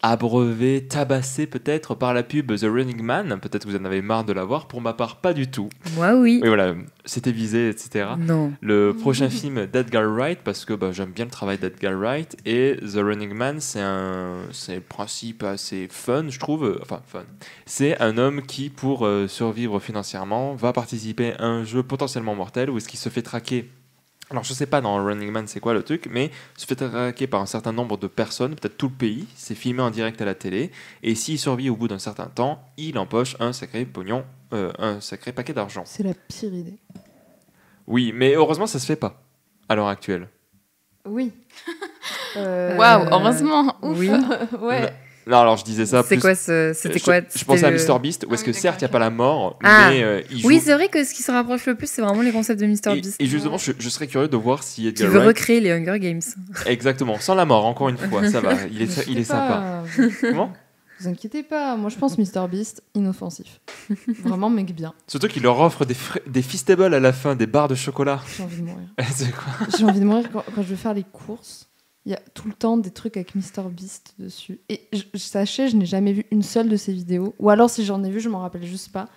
abreuvé, tabassé peut-être par la pub The Running Man. Peut-être que vous en avez marre de la voir. Pour ma part, pas du tout. Moi, oui. Oui, voilà, c'était visé, etc. Non. Le prochain film d'Edgar Wright, parce que j'aime bien le travail d'Edgar Wright, et The Running Man, c'est le principe assez fun, je trouve. Enfin, fun. C'est un homme qui, pour survivre financièrement, va participer à un jeu potentiellement mortel où est-ce qu'il se fait traquer. Alors, je sais pas dans Running Man c'est quoi le truc, mais se fait traquer par un certain nombre de personnes, peut-être tout le pays. C'est filmé en direct à la télé, et s'il survit au bout d'un certain temps, il empoche un sacré pognon, un sacré paquet d'argent. C'est la pire idée. Oui, mais heureusement, ça se fait pas à l'heure actuelle. Oui. Waouh, heureusement. Ouf. Oui. Ouais. Non, alors je disais ça. C'est plus- quoi c'était quoi? Je pensais à C'était Mr Beast, où est-ce Ah que oui, certes, il n'y a d'accord, pas la mort, Ah. mais il joue. Oui, c'est vrai que ce qui se rapproche le plus, c'est vraiment les concepts de Mr. et, Beast. et justement, je serais curieux de voir si Tu Edgar veux Wright. recréer les Hunger Games. Exactement, sans la mort, encore une fois, ça va, il est sympa. Comment? Vous inquiétez pas, moi je pense Mr Beast inoffensif. Vraiment mec bien. Surtout qu'il leur offre des Feastables à la fin, des barres de chocolat. J'ai envie de mourir. C'est quoi? J'ai envie de mourir quand je vais faire les courses. Il y a tout le temps des trucs avec Mr Beast dessus. Et sachez, je n'ai jamais vu une seule de ces vidéos. Ou alors si j'en ai vu, je m'en rappelle juste pas.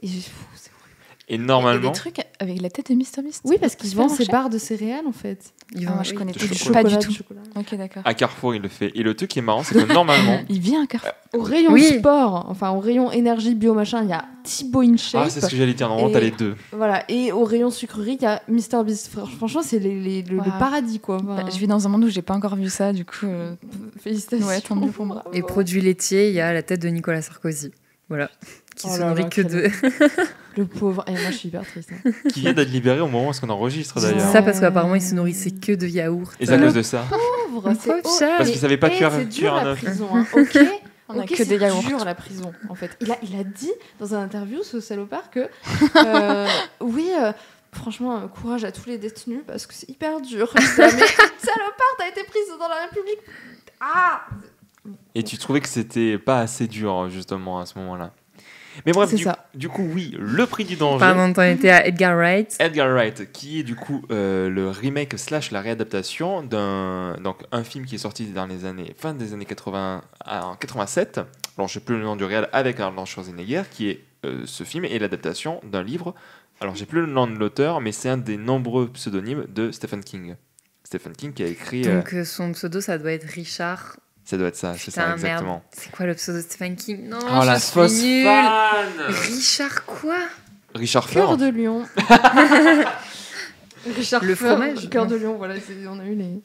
Et c'est horrible. Et Il y a normalement, des trucs avec la tête de Mr Beast. Oui, parce qu'ils Ça vendent fait ces marcher. barres de céréales en fait. Ils Ah, vont- je oui. connais De pas, chocolat. pas du tout. chocolat. Ok, d'accord. à Carrefour, il le fait. Et le truc qui est marrant, c'est que normalement. Il vient à Carrefour. Au rayon Oui. sport, enfin au rayon énergie bio machin, il y a Thibaut InShape. Ah, c'est ce que j'allais dire, normalement, Et- t'as les deux. Voilà, et au rayon sucrerie, il y a Mr Beast. Franchement, c'est le Waouh. paradis quoi. Enfin, Bah, je vis dans un monde où j'ai pas encore vu ça, du coup. félicitations. Ouais, tant mieux pour moi. Et produits laitiers, il y a la tête de Nicolas Sarkozy. Voilà. Qui Oh se là nourrit là, que de. Le pauvre. Et moi, je suis hyper triste. hein. Qui vient d'être libéré au moment où on enregistre d'ailleurs. Ça parce qu'apparemment, il se nourrissait que de yaourt. Et c'est à cause de ça. Pauvre, c'est pauvre horrible. chat. Parce qu'il savait pas Et cuire c'est dur un la œuf. prison, hein. Ok. On a Ok, que c'est des yaourts. dur la prison, en fait. Il a dit dans un interview, ce salopard, que oui, franchement, courage à tous les détenus parce que c'est hyper dur. J'étais là, mais salopard, t'as été prise dans la République. Ah. Et tu trouvais que c'était pas assez dur, justement, à ce moment-là. Mais bref, C'est ça. du coup, oui, le prix du danger. Pardon, t'en étais à Edgar Wright. Edgar Wright, qui est du coup le remake / la réadaptation donc un film qui est sorti dans les fin des années 80 en 87. Alors je sais plus le nom du réal avec Arnold Schwarzenegger, qui est ce film est l'adaptation d'un livre. Alors j'ai plus le nom de l'auteur, mais c'est un des nombreux pseudonymes de Stephen King. Stephen King qui a écrit. Donc son pseudo, ça doit être Richard. Ça doit être ça, c'est ça Putain, exactement. merde. C'est quoi le pseudo de Stephen King? Non, Oh je la suis fausse nulle. fan. Richard quoi? Richard Cœur Ford. de lion. Richard Le Feur, fromage. Cœur de lion, voilà, on a eu les.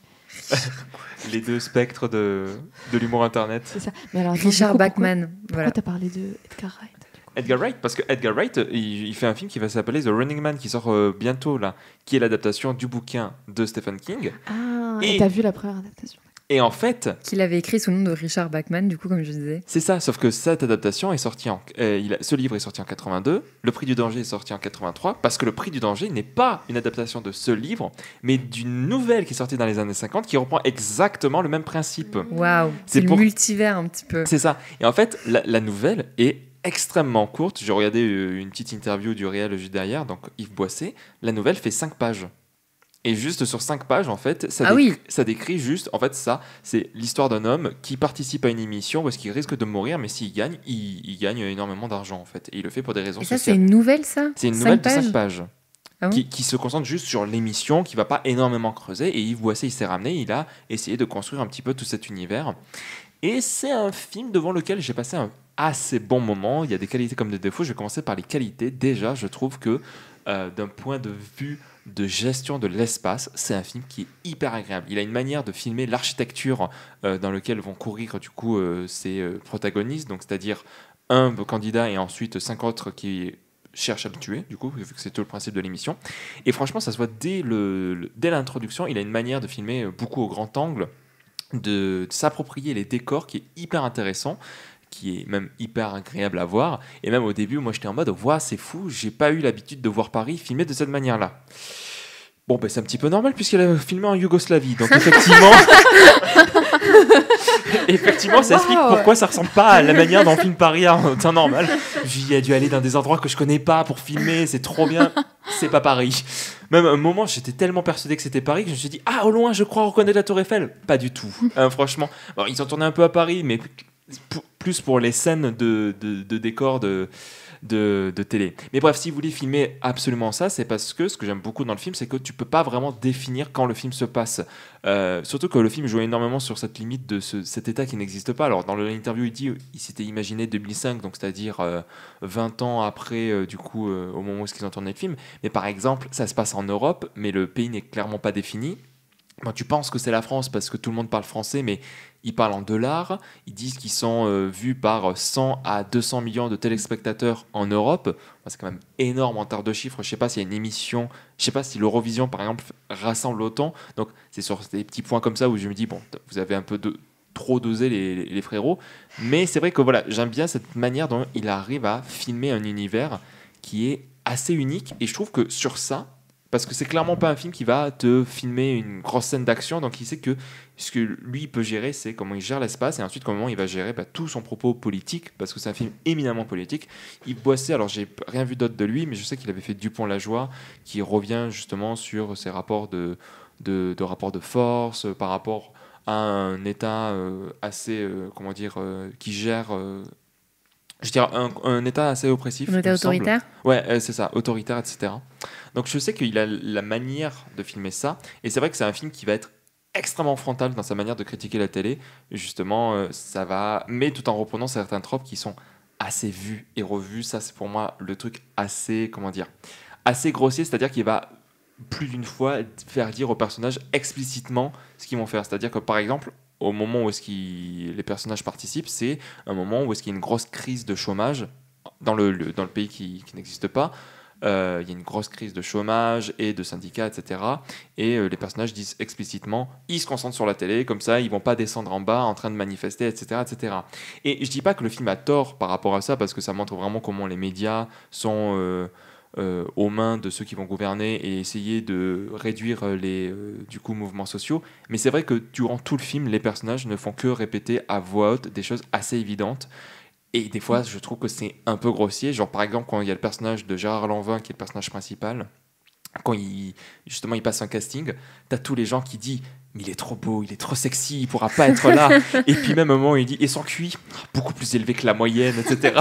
Les deux spectres de l'humour internet. C'est ça. Mais alors, attends, Richard du coup, Bachman. Pourquoi Voilà. t'as parlé de Edgar Wright du coup Edgar Wright, parce que Edgar Wright, il fait un film qui va s'appeler The Running Man, qui sort bientôt, là, qui est l'adaptation du bouquin de Stephen King. Ah, Et- et t'as vu la première adaptation. Et en fait, Qu'il avait écrit sous le nom de Richard Bachman, du coup, comme je disais. c'est ça, sauf que cette adaptation est sortie ce livre est sorti en 82, Le Prix du danger est sorti en 83, parce que Le Prix du danger n'est pas une adaptation de ce livre, mais d'une nouvelle qui est sortie dans les années 50, qui reprend exactement le même principe. Waouh. C'est C'est le pour- multivers un petit peu. C'est ça. Et en fait, la nouvelle est extrêmement courte. J'ai regardé une petite interview du réal juste derrière, donc Yves Boisset. La nouvelle fait 5 pages. Et juste sur 5 pages, en fait, ça décrit juste, en fait, ça, c'est l'histoire d'un homme qui participe à une émission parce qu'il risque de mourir, mais s'il gagne, il gagne énormément d'argent, en fait. Et il le fait pour des raisons Et ça, sociales. c'est une nouvelle, ça? C'est une nouvelle de 5 pages. Ah bon Qui se concentre juste sur l'émission, qui va pas énormément creuser. Et Yves Boisset, il s'est ramené, il a essayé de construire un petit peu tout cet univers. Et c'est un film devant lequel j'ai passé un assez bon moment. Il y a des qualités comme des défauts. Je vais commencer par les qualités. Déjà, je trouve que d'un point de vue de gestion de l'espace, c'est un film qui est hyper agréable. Il a une manière de filmer l'architecture dans laquelle vont courir du coup ces protagonistes, donc c'est-à-dire un candidat et ensuite 5 autres qui cherchent à le tuer, du coup, vu que c'est tout le principe de l'émission. Et franchement, ça se voit dès l'introduction. Il a une manière de filmer beaucoup au grand angle, de s'approprier les décors qui est hyper intéressant, qui est même hyper agréable à voir. Et même au début, moi j'étais en mode, c'est fou, j'ai pas eu l'habitude de voir Paris filmé de cette manière-là. Bon, ben c'est un petit peu normal puisqu'elle a filmé en Yougoslavie, donc effectivement, effectivement, ça explique pourquoi ça ressemble pas à la manière dont on filme Paris en temps normal. J'y ai dû aller dans des endroits que je connais pas pour filmer, c'est trop bien, c'est pas Paris. Même à un moment, j'étais tellement persuadé que c'était Paris que je me suis dit, au loin, je crois reconnaître la Tour Eiffel. Pas du tout, franchement. Bon, ils ont tourné un peu à Paris, mais plus pour les scènes de décors de télé. Mais bref, si vous voulez filmer absolument ça, c'est parce que ce que j'aime beaucoup dans le film, c'est que tu peux pas vraiment définir quand le film se passe. Surtout que le film joue énormément sur cette limite de cet état qui n'existe pas. Alors dans l'interview, il dit il s'était imaginé 2005, donc c'est-à-dire 20 ans après, du coup, au moment où ils ont tourné le film. Mais par exemple, ça se passe en Europe, mais le pays n'est clairement pas défini. Bon, tu penses que c'est la France parce que tout le monde parle français, mais ils parlent en dollars. Ils disent qu'ils sont vus par 100 à 200 millions de téléspectateurs en Europe. C'est quand même énorme en termes de chiffres. Je ne sais pas s'il y a une émission, je ne sais pas si l'Eurovision, par exemple, rassemble autant. Donc, c'est sur des petits points comme ça où je me dis, bon, vous avez un peu trop dosé les frérots. Mais c'est vrai que voilà, j'aime bien cette manière dont il arrive à filmer un univers qui est assez unique. Et je trouve que sur ça, parce que c'est clairement pas un film qui va te filmer une grosse scène d'action, donc il sait que ce que lui peut gérer, c'est comment il gère l'espace et ensuite comment il va gérer tout son propos politique, parce que c'est un film éminemment politique. Yves Boisset, alors j'ai rien vu d'autre de lui, mais je sais qu'il avait fait Dupont-la-Joie, qui revient justement sur ses rapports de rapports de force par rapport à un État assez, qui gère... je dirais un État assez oppressif. Un État autoritaire ? Ouais, c'est ça, autoritaire, etc. Donc je sais qu'il a la manière de filmer ça, et c'est vrai que c'est un film qui va être extrêmement frontal dans sa manière de critiquer la télé. Justement, ça va, mais tout en reprenant certains tropes qui sont assez vus et revus. Ça, c'est pour moi le truc assez, assez grossier, c'est-à-dire qu'il va plus d'une fois faire dire aux personnages explicitement ce qu'ils vont faire. C'est-à-dire que par exemple, au moment où les personnages participent, c'est un moment où est-ce qu'il y a une grosse crise de chômage dans le pays qui n'existe pas. Il y a une grosse crise de chômage et de syndicats, etc. Et les personnages disent explicitement, ils se concentrent sur la télé, comme ça, ils vont pas descendre en bas en train de manifester, etc., etc. Et je dis pas que le film a tort par rapport à ça, parce que ça montre vraiment comment les médias sont aux mains de ceux qui vont gouverner et essayer de réduire les mouvements sociaux. Mais c'est vrai que durant tout le film, les personnages ne font que répéter à voix haute des choses assez évidentes. Et des fois, je trouve que c'est un peu grossier. Genre, par exemple, quand il y a le personnage de Gérard Lanvin, qui est le personnage principal, quand il passe un casting, t'as tous les gens qui disent « Mais il est trop beau, il est trop sexy, il pourra pas être là. » Et puis même à un moment, il dit « Et son QI, beaucoup plus élevé que la moyenne, etc. »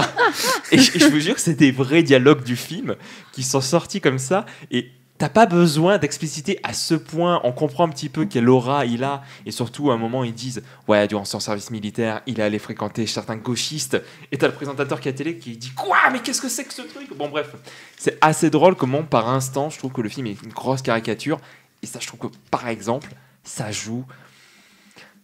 Et je vous jure que c'est des vrais dialogues du film qui sont sortis comme ça. Et t'as pas besoin d'expliciter à ce point. On comprend un petit peu quelle aura il a. Et surtout, à un moment, ils disent « Ouais, durant son service militaire, il est allé fréquenter certains gauchistes. » Et t'as le présentateur qui est à la télé qui dit « Quoi ? Mais qu'est-ce que c'est que ce truc ?» Bon, bref. C'est assez drôle comment, par instant, je trouve que le film est une grosse caricature. Et ça, je trouve que, par exemple, ça joue...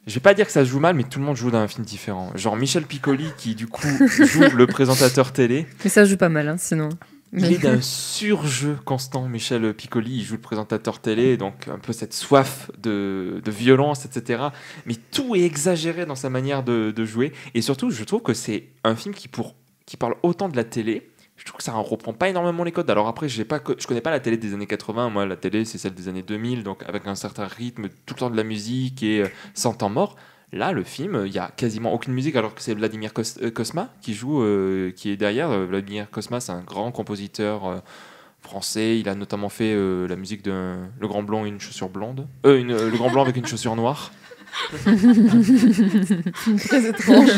Je vais pas dire que ça se joue mal, mais tout le monde joue dans un film différent. Genre Michel Piccoli, qui, du coup, joue le présentateur télé. Mais ça joue pas mal, sinon... Il est d'un surjeu constant, Michel Piccoli. Il joue le présentateur télé, donc un peu cette soif de violence, etc. Mais tout est exagéré dans sa manière de jouer. Et surtout, je trouve que c'est un film qui parle autant de la télé. Je trouve que ça ne reprend pas énormément les codes. Alors après, je connais pas la télé des années 80. Moi, la télé, c'est celle des années 2000, donc avec un certain rythme, tout le temps de la musique et sans temps mort. Là, le film, il n'y a quasiment aucune musique, alors que c'est Vladimir Cosma qui joue, qui est derrière. Vladimir Cosma, c'est un grand compositeur français. Il a notamment fait la musique de Le Grand Blanc et une chaussure blonde. Le Grand Blanc avec une chaussure noire. Très étrange.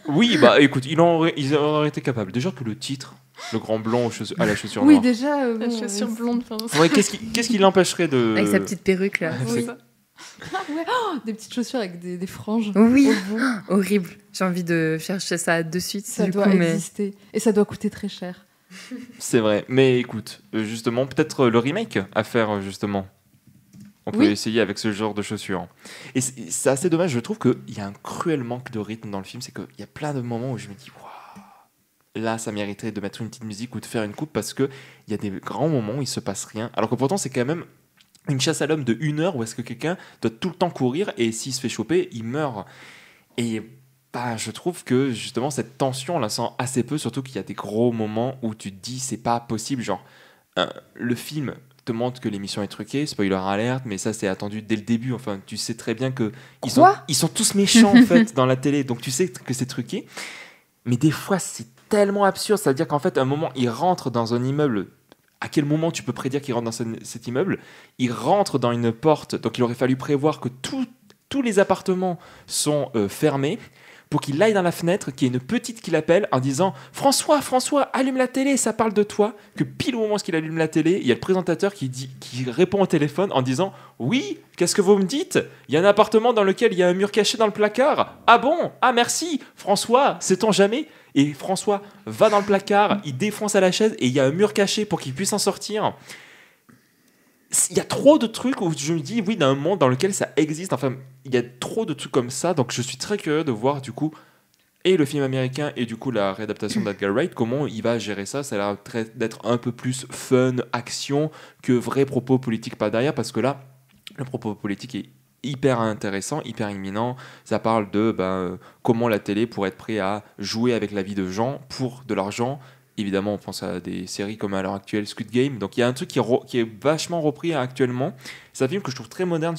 Oui, bah écoute, ils auraient été capables. Déjà que le titre, Le Grand Blanc à la chaussure Oui, noire. déjà. La chaussure blonde. Ouais, qu'est-ce qui l'empêcherait de... Avec sa petite perruque, là. Oui. Des petites chaussures avec des franges. Oui, au bout. horrible. J'ai envie de chercher ça de suite. Ça du doit coup, mais- exister. Et ça doit coûter très cher. C'est vrai. Mais écoute, justement, peut-être le remake à faire, justement. On peut Oui. essayer avec ce genre de chaussures. Et c'est assez dommage, je trouve qu'il y a un cruel manque de rythme dans le film. C'est qu'il y a plein de moments où je me dis, waouh, là, ça mériterait de mettre une petite musique ou de faire une coupe parce qu'il y a des grands moments où il se passe rien. Alors que pourtant, c'est quand même une chasse à l'homme de 1 heure où est-ce que quelqu'un doit tout le temps courir et s'il se fait choper, il meurt. Et bah, je trouve que justement, cette tension, on la sent assez peu, surtout qu'il y a des gros moments où tu te dis, c'est pas possible. Genre, le film te montre que l'émission est truquée, spoiler alert, mais ça c'est attendu dès le début. Enfin, tu sais très bien que ils sont tous méchants en fait dans la télé, donc tu sais que c'est truqué. Mais des fois, c'est tellement absurde. Ça veut dire qu'en fait, à un moment, ils rentrent dans un immeuble. À quel moment tu peux prédire qu'ils rentrent dans cet immeuble? Ils rentrent dans une porte, donc il aurait fallu prévoir que tous les appartements sont fermés pour qu'il aille dans la fenêtre, qu'il y ait une petite qui l'appelle en disant « François, allume la télé, ça parle de toi ». Que pile au moment où il allume la télé, il y a le présentateur qui répond au téléphone en disant « Oui, qu'est-ce que vous me dites? Il y a un appartement dans lequel il y a un mur caché dans le placard. Ah bon? Ah merci, François, sait-on jamais ?» Et François va dans le placard, il défonce à la chaise et il y a un mur caché pour qu'il puisse en sortir. Il y a trop de trucs où je me dis, oui, d'un monde dans lequel ça existe. Enfin, il y a trop de trucs comme ça. Donc, je suis très curieux de voir, du coup, et le film américain et du coup, la réadaptation d'Edgar Wright, comment il va gérer ça. Ça a l'air d'être un peu plus fun, action, que vrai propos politique par derrière. Parce que là, le propos politique est hyper intéressant, hyper imminent. Ça parle de comment la télé pourrait être prête à jouer avec la vie de gens pour de l'argent. Évidemment, on pense à des séries comme à l'heure actuelle Squid Game. Donc il y a un truc qui est vachement repris actuellement. C'est un film que je trouve très moderne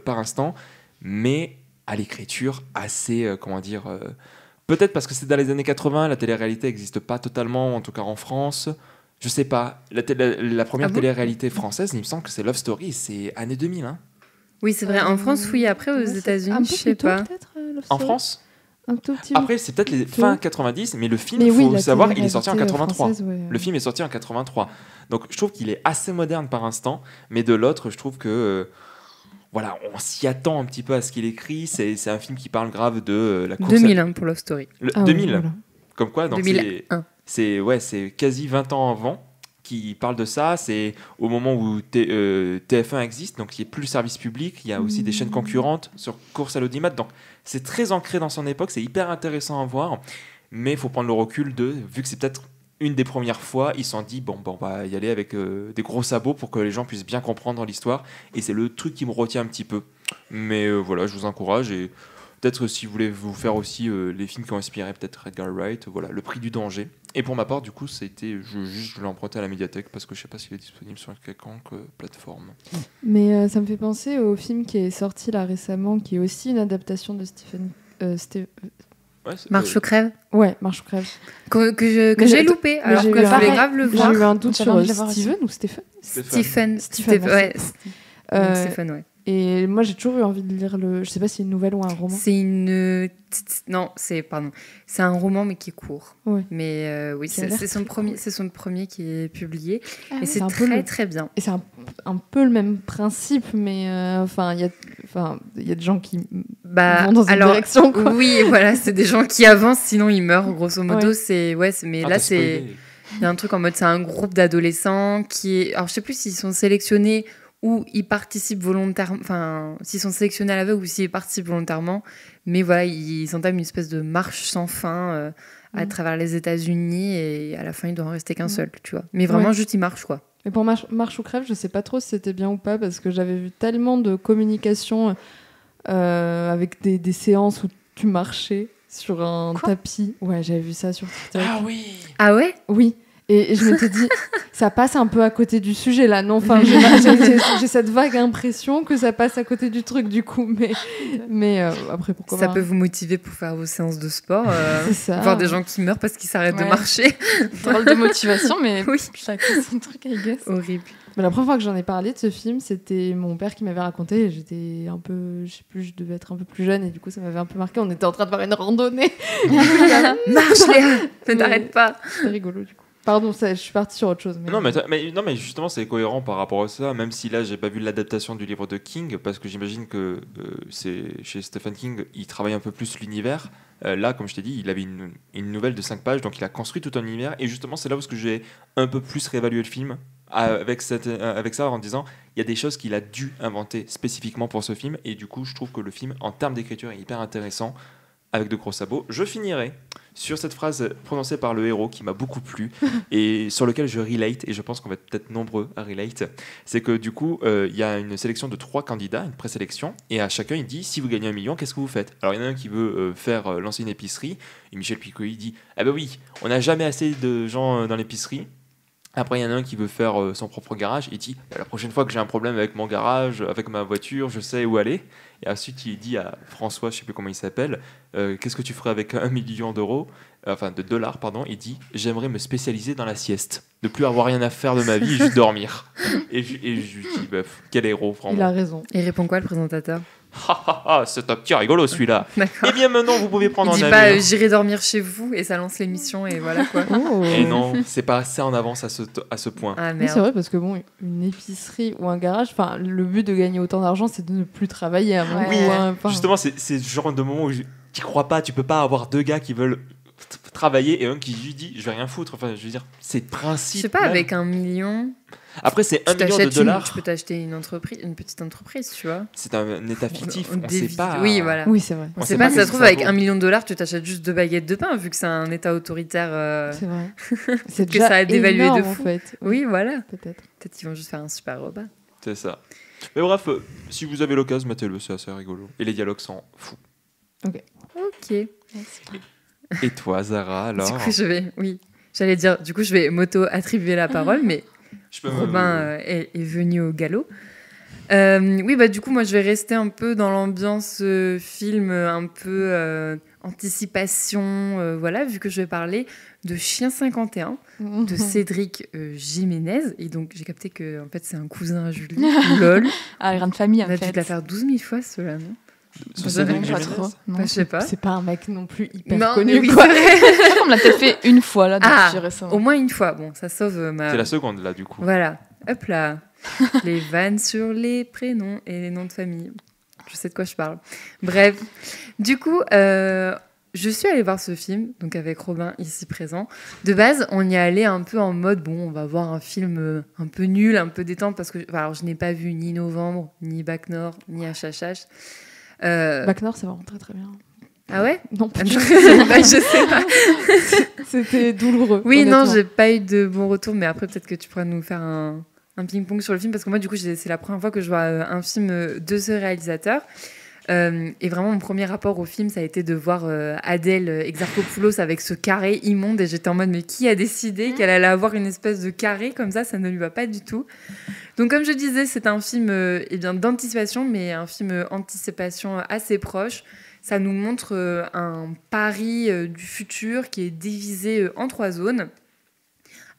par instant, mais à l'écriture assez, peut-être parce que c'est dans les années 80, la télé-réalité n'existe pas totalement, en tout cas en France. Je sais pas. La première télé-réalité française, il me semble que c'est Love Story, c'est année 2000. Hein. Oui, c'est vrai. En France, oui. Après, aux États-Unis, je sais pas. En France un tout petit Après, c'est peut-être les fin 90, mais le film, mais oui, faut savoir, il est sorti en 83. Française, ouais. Le film est sorti en 83. Donc, je trouve qu'il est assez moderne par instant, mais de l'autre, je trouve que voilà, on s'y attend un petit peu à ce qu'il écrit. C'est un film qui parle grave de la course 2001 pour Love Story. 2000, voilà. comme quoi, donc 2001. c'est quasi 20 ans avant qui parle de ça. C'est au moment où TF1 existe, donc il n'y a plus le service public. Il y a aussi des chaînes concurrentes sur course à l'audimat. Donc c'est très ancré dans son époque. C'est hyper intéressant à voir. Mais il faut prendre le recul vu que c'est peut-être une des premières fois, ils se sont dit bon, on va y aller avec des gros sabots pour que les gens puissent bien comprendre l'histoire. Et c'est le truc qui me retient un petit peu. Mais voilà, je vous encourage. Et peut-être si vous voulez vous faire aussi les films qui ont inspiré peut-être Edgar Wright, voilà, Le Prix du danger. Et pour ma part, du coup, je l'ai emprunté à la médiathèque parce que je sais pas s'il est disponible sur quelconque plateforme. Mais ça me fait penser au film qui est sorti là récemment, qui est aussi une adaptation de Stephen. Marche ou crève. Ouais, Marche ou crève. Que Mais j'ai loupé, alors j'ai que eu je un- voulais grave le voir. J'ai eu un doute J'avais sur envie de le voir Steven ou Stéphane. Stephen, Stephen, ouais. Euh, Stephen, ouais. Et moi, j'ai toujours eu envie de lire le. Je sais pas si c'est une nouvelle ou un roman. C'est une. Non, c'est un roman mais qui est court. Ouais. Mais oui, Qui a l'air c'est son très premier, cool. c'est son premier qui est publié Ah et ouais, c'est un peu très le- très bien. Et c'est un peu le même principe, mais il y a des gens qui Bah vont dans une direction. Quoi. oui, voilà, c'est des gens qui avancent, sinon ils meurent. Grosso modo, Ouais. mais Ah, là t'as c'est. spoilé. Il y a un truc en mode, c'est un groupe d'adolescents qui est... Alors, je sais plus s'ils sont sélectionnés ou ils participent volontairement... Enfin, s'ils sont sélectionnés à l'aveugle ou s'ils participent volontairement. Mais voilà, ils entament une espèce de marche sans fin à travers les États-Unis et à la fin, il doit en rester qu'un seul, tu vois. Mais vraiment, juste, ils marchent, quoi. Mais pour Marche ou crève, je sais pas trop si c'était bien ou pas, parce que j'avais vu tellement de communication avec des séances où tu marchais sur un tapis. Ouais, j'avais vu ça sur TikTok. Ah oui. Ah ouais? Oui. Et je m'étais dit, ça passe un peu à côté du sujet là, non? Enfin, j'ai cette vague impression que ça passe à côté du truc du coup, mais après pourquoi Ça pas. peut vous motiver pour faire vos séances de sport, C'est ça. voir des gens qui meurent parce qu'ils s'arrêtent de Ouais. marcher. Drôle de motivation, mais Oui. chacun son truc, I guess. Horrible. Mais la première fois que j'en ai parlé de ce film, c'était mon père qui m'avait raconté. Et j'étais un peu, je sais plus, je devais être un peu plus jeune et du coup ça m'avait un peu marqué. On était en train de faire une randonnée. Marche Léa, ne Mais- t'arrête pas. C'était rigolo du coup. Pardon, je suis partie sur autre chose. Non mais justement c'est cohérent par rapport à ça, même si là j'ai pas vu l'adaptation du livre de King, parce que j'imagine que c'est chez Stephen King, il travaille un peu plus l'univers. Là, comme je t'ai dit, il avait une nouvelle de 5 pages, donc il a construit tout un univers, et justement c'est là où j'ai un peu plus réévalué le film, avec ça en disant, il y a des choses qu'il a dû inventer spécifiquement pour ce film, et du coup je trouve que le film, en termes d'écriture, est hyper intéressant, avec de gros sabots. Je finirai sur cette phrase prononcée par le héros qui m'a beaucoup plu et sur lequel je relate, et je pense qu'on va être peut-être nombreux à relate. C'est que du coup, il y a une sélection de 3 candidats, une présélection, et à chacun il dit, si vous gagnez 1 million, qu'est-ce que vous faites? Alors il y en a un qui veut lancer une épicerie, et Michel Piccoli dit, ah ben oui, on n'a jamais assez de gens dans l'épicerie. Après, il y en a un qui veut faire son propre garage. Il dit, la prochaine fois que j'ai un problème avec mon garage, avec ma voiture, je sais où aller. Et ensuite, il dit à François, je ne sais plus comment il s'appelle, qu'est-ce que tu ferais avec 1 million d'euros, enfin de dollars, pardon. Il dit, j'aimerais me spécialiser dans la sieste. Ne plus avoir rien à faire de ma vie et juste dormir. Et je lui dis, quel héros, Il vraiment. a raison. Il répond quoi le présentateur? C'est un petit rigolo celui-là. D'accord. Et bien maintenant, vous pouvez prendre Il dit un pas avion. j'irai dormir chez vous et ça lance l'émission et voilà quoi. Oh. Et non, c'est pas assez en avance à ce point. Ah Oui, c'est merde. vrai parce que bon, une épicerie ou un garage, enfin, le but de gagner autant d'argent, c'est de ne plus travailler avant. Ouais. Ou enfin, Justement, c'est le genre de moment où tu crois pas, tu peux pas avoir 2 gars qui veulent travailler et un qui lui dit je vais rien foutre. Enfin, je veux dire, c'est le Je principe. sais pas, même. avec 1 million, Après, c'est 1 tu million de t'achètes dollars. tu peux t'acheter une petite entreprise, tu vois. C'est un état fictif. On Des sait pas. Oui, voilà. oui, c'est vrai. On On sait sait pas, pas si ça qu'est-ce se trouve, que ça avec vaut. 1 million de dollars, tu t'achètes juste 2 baguettes de pain, vu que c'est un état autoritaire. C'est vrai. Que C'est déjà ça a dévalué de énorme, fou. en fait. Oui, voilà. Peut-être. Peut-être qu'ils vont juste faire un super repas. C'est ça. Mais bref, si vous avez l'occasion, mettez-le, c'est assez rigolo. Et les dialogues sont fous. Ok. Et toi, Zara, alors Du coup, j'allais dire, du coup, je vais m'auto-attribuer la parole, mais Je peux Robin est venu au galop. Oui, bah du coup, moi, je vais rester un peu dans l'ambiance film, un peu anticipation, voilà, vu que je vais parler de Chien 51 de Cédric Jiménez. Et donc, j'ai capté que en fait, c'est un cousin à Julie. Lol. Ah, grande famille, On en a fait. dû te la faire 12 000 fois, cela, non? Sur J'avais Cédric pas Jiménez. trop. Non. Bah, je sais pas. C'est pas un mec non plus hyper Non, connu, mais oui, quoi. c'est vrai. Je crois qu'on l'a peut-être fait une fois, là, Ah, depuis récemment. Au moins une fois. Bon, ça sauve ma... C'est la seconde, là, du coup. Voilà, hop là. Les vannes sur les prénoms et les noms de famille. Je sais de quoi je parle. Bref, du coup, je suis allée voir ce film, donc avec Robin ici présent. De base, on y allait un peu en mode, bon, on va voir un film un peu nul, un peu détente, parce que alors, je n'ai pas vu ni Novembre, ni Bac Nord, ni HHH. Bac Nord, c'est vraiment très très bien. Ah ouais? Non, Bah, je sais pas. c'était douloureux. Oui, honnêtement. non, j'ai pas eu de bon retour, mais après, peut-être que tu pourras nous faire un ping-pong sur le film, parce que moi, du coup, c'est la première fois que je vois un film de ce réalisateur. Et vraiment, mon premier rapport au film, ça a été de voir Adèle Exarchopoulos avec ce carré immonde, et j'étais en mode, mais qui a décidé qu'elle allait avoir une espèce de carré comme ça ne lui va pas du tout. Donc, comme je disais, c'est un film d'anticipation, mais un film anticipation assez proche. Ça nous montre un Paris du futur qui est divisé en 3 zones,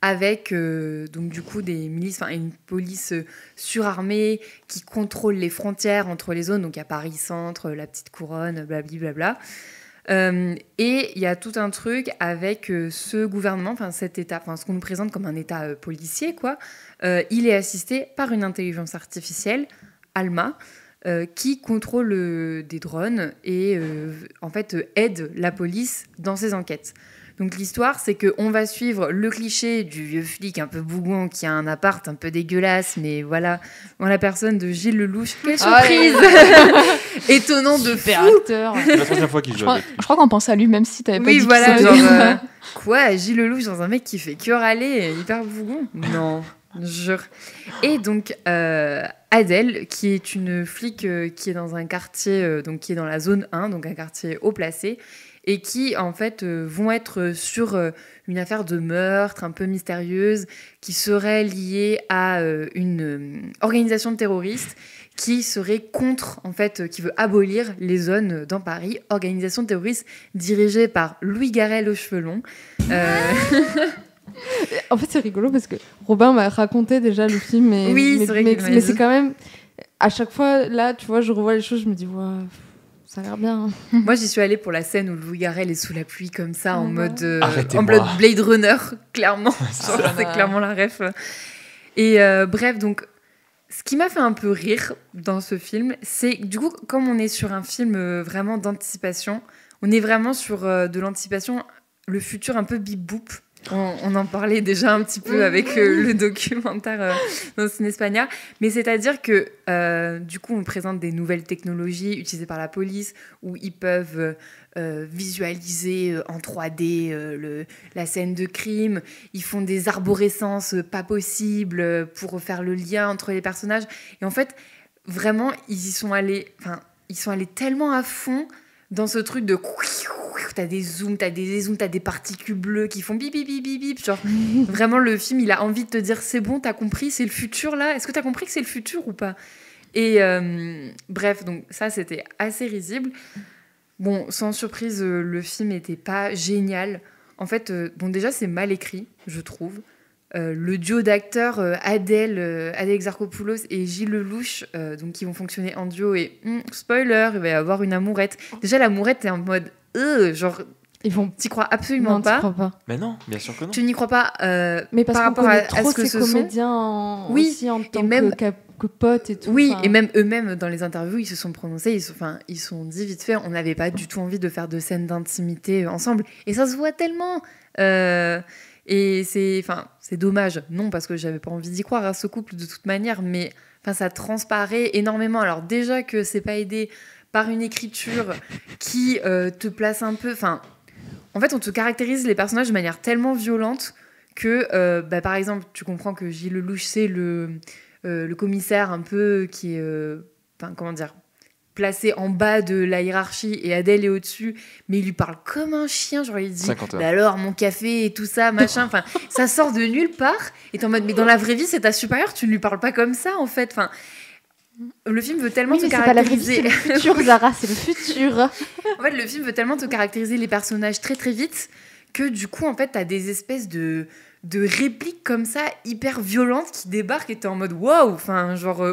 avec donc du coup des milices, enfin une police surarmée qui contrôle les frontières entre les zones. Donc il y a Paris Centre, la Petite Couronne, blablabla. Et il y a tout un truc avec ce gouvernement, enfin cet État, enfin ce qu'on nous présente comme un État policier, quoi. Il est assisté par une intelligence artificielle, Alma, qui contrôle des drones et en fait aide la police dans ses enquêtes. Donc l'histoire, c'est qu'on va suivre le cliché du vieux flic un peu bougon qui a un appart un peu dégueulasse, mais voilà, dans la personne de Gilles Lelouch. Quelle surprise! Étonnant de Super fou! acteur. C'est la troisième fois qu'il Je joue crois, avec lui. je crois qu'on pense à lui, même si t'avais pas Oui, dit qui voilà, c'était. genre... quoi, Gilles Lelouch dans un mec qui fait que râler, hyper bougon? Non, jure. Et donc, Adèle, qui est une flic qui est dans un quartier, donc qui est dans la zone 1, donc un quartier haut placé, et qui en fait vont être sur une affaire de meurtre un peu mystérieuse qui serait liée à une organisation terroriste qui serait contre, en fait, qui veut abolir les zones dans Paris, organisation terroriste dirigée par Louis Garrel aux cheveux longs. En fait, c'est rigolo parce que Robin m'a raconté déjà le film, mais c'est quand même... À chaque fois, là, tu vois, je revois les choses, je me dis, ouais, ça a l'air bien. Moi, j'y suis allée pour la scène où Louis Garrel est sous la pluie comme ça, en mode Blade Runner, clairement. C'est clairement la ref. Et bref, donc, ce qui m'a fait un peu rire dans ce film, c'est du coup, comme on est sur un film vraiment d'anticipation, on est vraiment sur de l'anticipation, le futur un peu bip-boop. On en parlait déjà un petit peu avec le documentaire dans Cinespania, mais c'est-à-dire que du coup on présente des nouvelles technologies utilisées par la police où ils peuvent visualiser en 3D la scène de crime, ils font des arborescences pas possibles pour faire le lien entre les personnages et en fait vraiment ils sont allés tellement à fond dans ce truc de t'as des zooms, t'as des dézooms, t'as des particules bleues qui font bip bip bip bip bip. Genre, vraiment, le film, il a envie de te dire c'est bon, t'as compris, c'est le futur là. Est-ce que t'as compris que c'est le futur ou pas ? Et bref, donc ça, c'était assez risible. Bon, sans surprise, le film n'était pas génial. En fait, bon, déjà, c'est mal écrit, je trouve. Le duo d'acteurs Adèle Exarchopoulos et Gilles Lelouch, donc qui vont fonctionner en duo et spoiler, il va y avoir une amourette. Déjà l'amourette est en mode genre t'y crois absolument pas. Crois pas. Mais non, bien sûr que non. Tu n'y crois pas mais parce par rapport à ce que ces comédiens aussi en tant que potes et tout. Oui, et même eux-mêmes dans les interviews, ils se sont prononcés, ils sont dit vite fait, on n'avait pas du tout envie de faire de scènes d'intimité ensemble et ça se voit tellement. Et c'est dommage, non, parce que j'avais pas envie d'y croire à ce couple de toute manière, mais ça transparaît énormément. Alors déjà que c'est pas aidé par une écriture qui te place un peu... En fait, on te caractérise les personnages de manière tellement violente que, par exemple, tu comprends que Gilles Lelouch, c'est le commissaire un peu qui est... placé en bas de la hiérarchie et Adèle est au-dessus, mais il lui parle comme un chien, genre il dit alors mon café et tout ça, machin, ça sort de nulle part et t'es en mode mais dans la vraie vie c'est ta supérieure, tu ne lui parles pas comme ça en fait, le film veut tellement te caractériser... C'est le futur, Zara, c'est le futur. En fait, le film veut tellement te caractériser les personnages très très vite que du coup en fait t'as des espèces de répliques comme ça hyper violentes qui débarquent et t'es en mode waouh,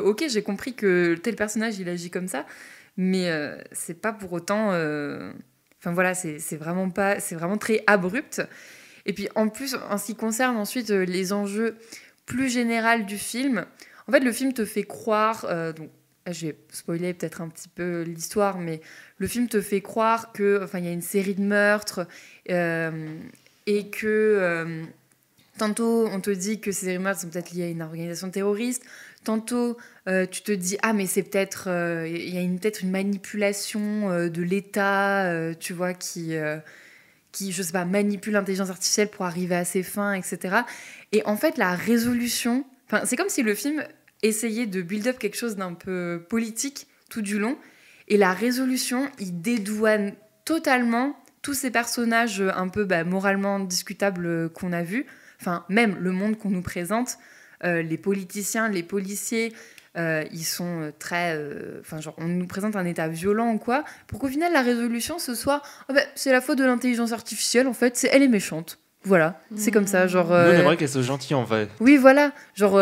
ok, j'ai compris que tel personnage il agit comme ça, mais c'est pas pour autant c'est vraiment très abrupt. Et puis en plus en ce qui concerne ensuite les enjeux plus généraux du film, en fait le film te fait croire donc je vais spoiler peut-être un petit peu l'histoire, mais le film te fait croire que il y a une série de meurtres et que tantôt, on te dit que ces meurtres sont peut-être liés à une organisation terroriste. Tantôt, tu te dis « Ah, mais c'est peut-être... Il y a peut-être une manipulation de l'État, tu vois, qui, je sais pas, manipule l'intelligence artificielle pour arriver à ses fins, etc. » Et en fait, la résolution... c'est comme si le film essayait de build up quelque chose d'un peu politique tout du long. Et la résolution, il dédouane totalement tous ces personnages un peu moralement discutables qu'on a vus. Même le monde qu'on nous présente, les politiciens, les policiers, ils sont très... on nous présente un état violent ou quoi, pour qu'au final, la résolution, ce soit c'est la faute de l'intelligence artificielle, en fait, elle est méchante. Voilà, c'est comme ça, genre... Nous, on aimerait qu'elle soit gentille, en vrai. Oui, voilà, genre...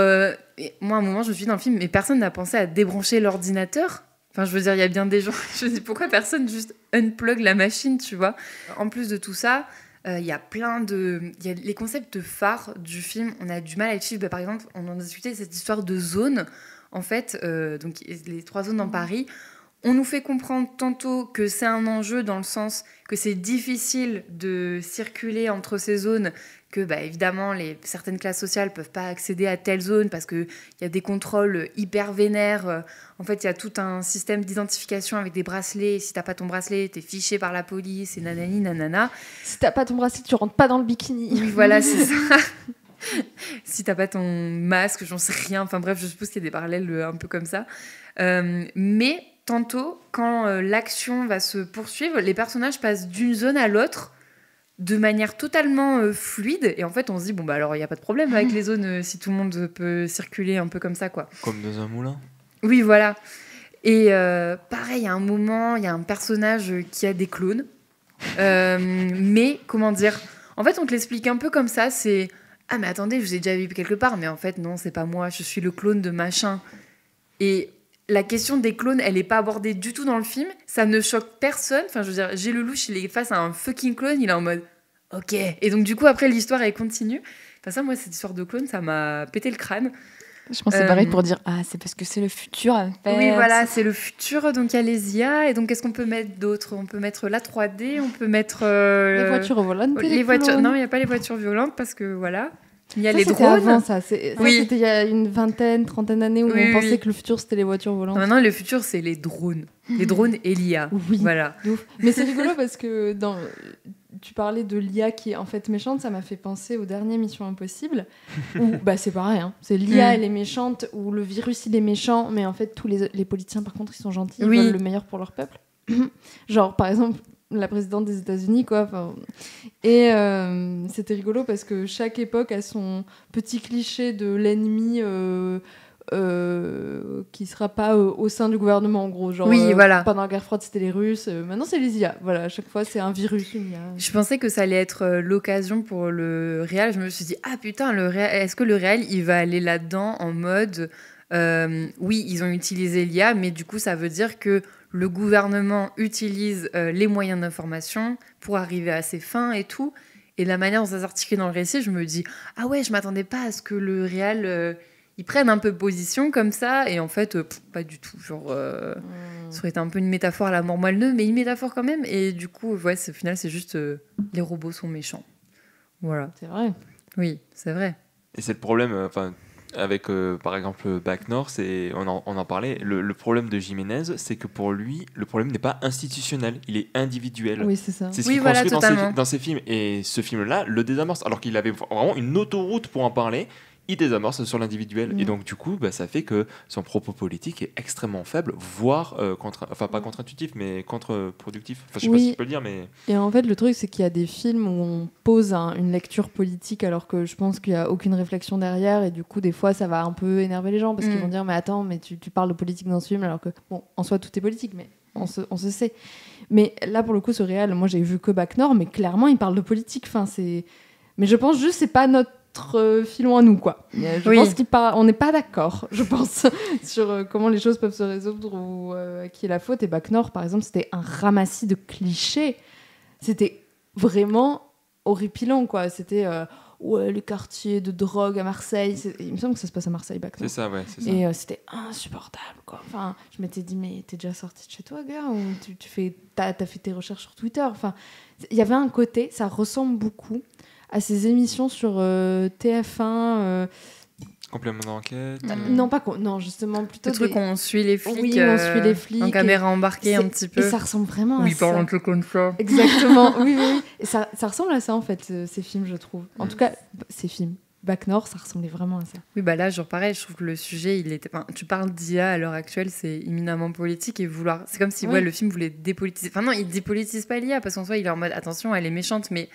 moi, à un moment, je me suis dit dans le film, mais personne n'a pensé à débrancher l'ordinateur. Je veux dire, il y a bien des gens... Je me dis, pourquoi personne juste unplug la machine, tu vois ? En plus de tout ça... Il y a les concepts phares du film, on a du mal à les suivre. Par exemple, on en a discuté, cette histoire de zone. En fait, donc les 3 zones dans Paris, on nous fait comprendre tantôt que c'est un enjeu dans le sens que c'est difficile de circuler entre ces zones, que évidemment certaines classes sociales ne peuvent pas accéder à telle zone parce qu'il y a des contrôles hyper vénères. En fait, il y a tout un système d'identification avec des bracelets. Si tu n'as pas ton bracelet, tu es fiché par la police et nanani, nanana. Si tu n'as pas ton bracelet, tu rentres pas dans le bikini. Oui, voilà, c'est ça. Si tu n'as pas ton masque, j'en sais rien. Bref, je suppose qu'il y a des parallèles un peu comme ça. Mais tantôt, quand l'action va se poursuivre, les personnages passent d'une zone à l'autre de manière totalement fluide. Et en fait, on se dit, bon, bah alors, il n'y a pas de problème avec les zones si tout le monde peut circuler un peu comme ça, quoi. Comme dans un moulin. Oui, voilà. Et pareil, à un moment, il y a un personnage qui a des clones. Mais, comment dire, en fait, on te l'explique un peu comme ça, c'est... Ah, mais attendez, je vous ai déjà vu quelque part, mais en fait, non, c'est pas moi, je suis le clone de machin. Et la question des clones, elle n'est pas abordée du tout dans le film, ça ne choque personne. Enfin, je veux dire, J'ai Lelouch, il est face à un fucking clone, il est en mode, ok. Et donc, du coup, après, l'histoire, elle continue. Enfin, ça, moi, cette histoire de clone, ça m'a pété le crâne. Je pense que c'est pareil pour dire c'est parce que c'est le futur à faire. Oui, voilà, c'est le futur, donc il y a les IA, et donc qu'est-ce qu'on peut mettre d'autre ? On peut mettre la 3D, on peut mettre... les voitures volantes, les voitures... Non, il n'y a pas les voitures violentes, parce que voilà, il y a ça, les c'était drones. avant, ça. Oui. C'était il y a une vingtaine, trentaine d'années où Oui, on pensait oui. que le futur, c'était les voitures volantes. Non, maintenant, le futur, c'est les drones. Les drones et l'IA. Oui. Voilà. Mais c'est rigolo parce que tu parlais de l'IA qui est en fait méchante, ça m'a fait penser au dernier Mission Impossible, où c'est pareil, hein. C'est l'IA, elle est méchante, où le virus, il est méchant, mais en fait, tous les politiciens, par contre, ils sont gentils, ils veulent le meilleur pour leur peuple. Genre, par exemple, la présidente des États-Unis, quoi. Et c'était rigolo parce que chaque époque a son petit cliché de l'ennemi... qui sera pas au sein du gouvernement en gros, genre voilà. Pendant la guerre froide c'était les Russes, maintenant c'est les IA, voilà, à chaque fois c'est un virus, une IA. Je pensais que ça allait être l'occasion pour le réal, je me suis dit ah putain, est-ce que le réal il va aller là-dedans en mode oui, ils ont utilisé l'IA, mais du coup ça veut dire que le gouvernement utilise les moyens d'information pour arriver à ses fins et tout, et de la manière dont ça s'articule dans le récit, je me dis ah ouais, je m'attendais pas à ce que le réal ils prennent un peu position comme ça, et en fait, pas du tout. Genre, ça aurait été un peu une métaphore à la mort moelle-neu, mais une métaphore quand même. Et du coup, ouais, au final, c'est juste les robots sont méchants. Voilà. C'est vrai. Oui, c'est vrai. Et c'est le problème, avec par exemple Bac Nord, on en parlait. Le problème de Jiménez, c'est que pour lui, le problème n'est pas institutionnel, il est individuel. Oui, c'est ça. C'est ce Oui, qu'il voilà, construit totalement. dans ses films. Et ce film-là le désamorce, alors qu'il avait vraiment une autoroute pour en parler. Il désamorce sur l'individuel. Et donc, du coup, ça fait que son propos politique est extrêmement faible, voire pas contre-intuitif, mais contre-productif. Enfin, je sais pas si je peux le dire, mais... Et en fait, le truc, c'est qu'il y a des films où on pose une lecture politique alors que je pense qu'il n'y a aucune réflexion derrière. Et du coup, des fois, ça va un peu énerver les gens parce qu'ils vont dire « Mais attends, mais tu parles de politique dans ce film alors que, bon, en soi, tout est politique, mais on se sait. » Mais là, pour le coup, ce réel, moi, j'ai vu que Bac Nord, mais clairement, il parle de politique. Enfin, mais je pense juste que c'est pas notre filon à nous, quoi. Je pense on n'est pas d'accord, je pense, sur comment les choses peuvent se résoudre ou à qui est la faute. Et Bac Nord, par exemple, c'était un ramassis de clichés. C'était vraiment horripilant, quoi. C'était le quartier de drogue à Marseille. Il me semble que ça se passe à Marseille, Bac Nord. C'est ça, ouais. C'est ça. Et c'était insupportable, quoi. Enfin, je m'étais dit, mais t'es déjà sorti de chez toi, gars, ou t'as fait tes recherches sur Twitter. Enfin, il y avait un côté, ça ressemble beaucoup à ces émissions sur TF1. Complément d'enquête. Non, justement, plutôt Le truc où on suit les flics, oui, on suit les flics en caméra embarquée un petit peu. Et ça ressemble vraiment à ça. Oui, parle un peu comme ça. Exactement, oui. Et ça ressemble à ça, en fait, ces films, je trouve. En tout cas, ces films. Bac Nord, ça ressemblait vraiment à ça. Oui, là, genre pareil, je trouve que le sujet, tu parles d'IA à l'heure actuelle, c'est éminemment politique et c'est comme si le film voulait dépolitiser. Enfin non, il dépolitise pas l'IA parce qu'en soi, il est en mode attention, elle est méchante, mais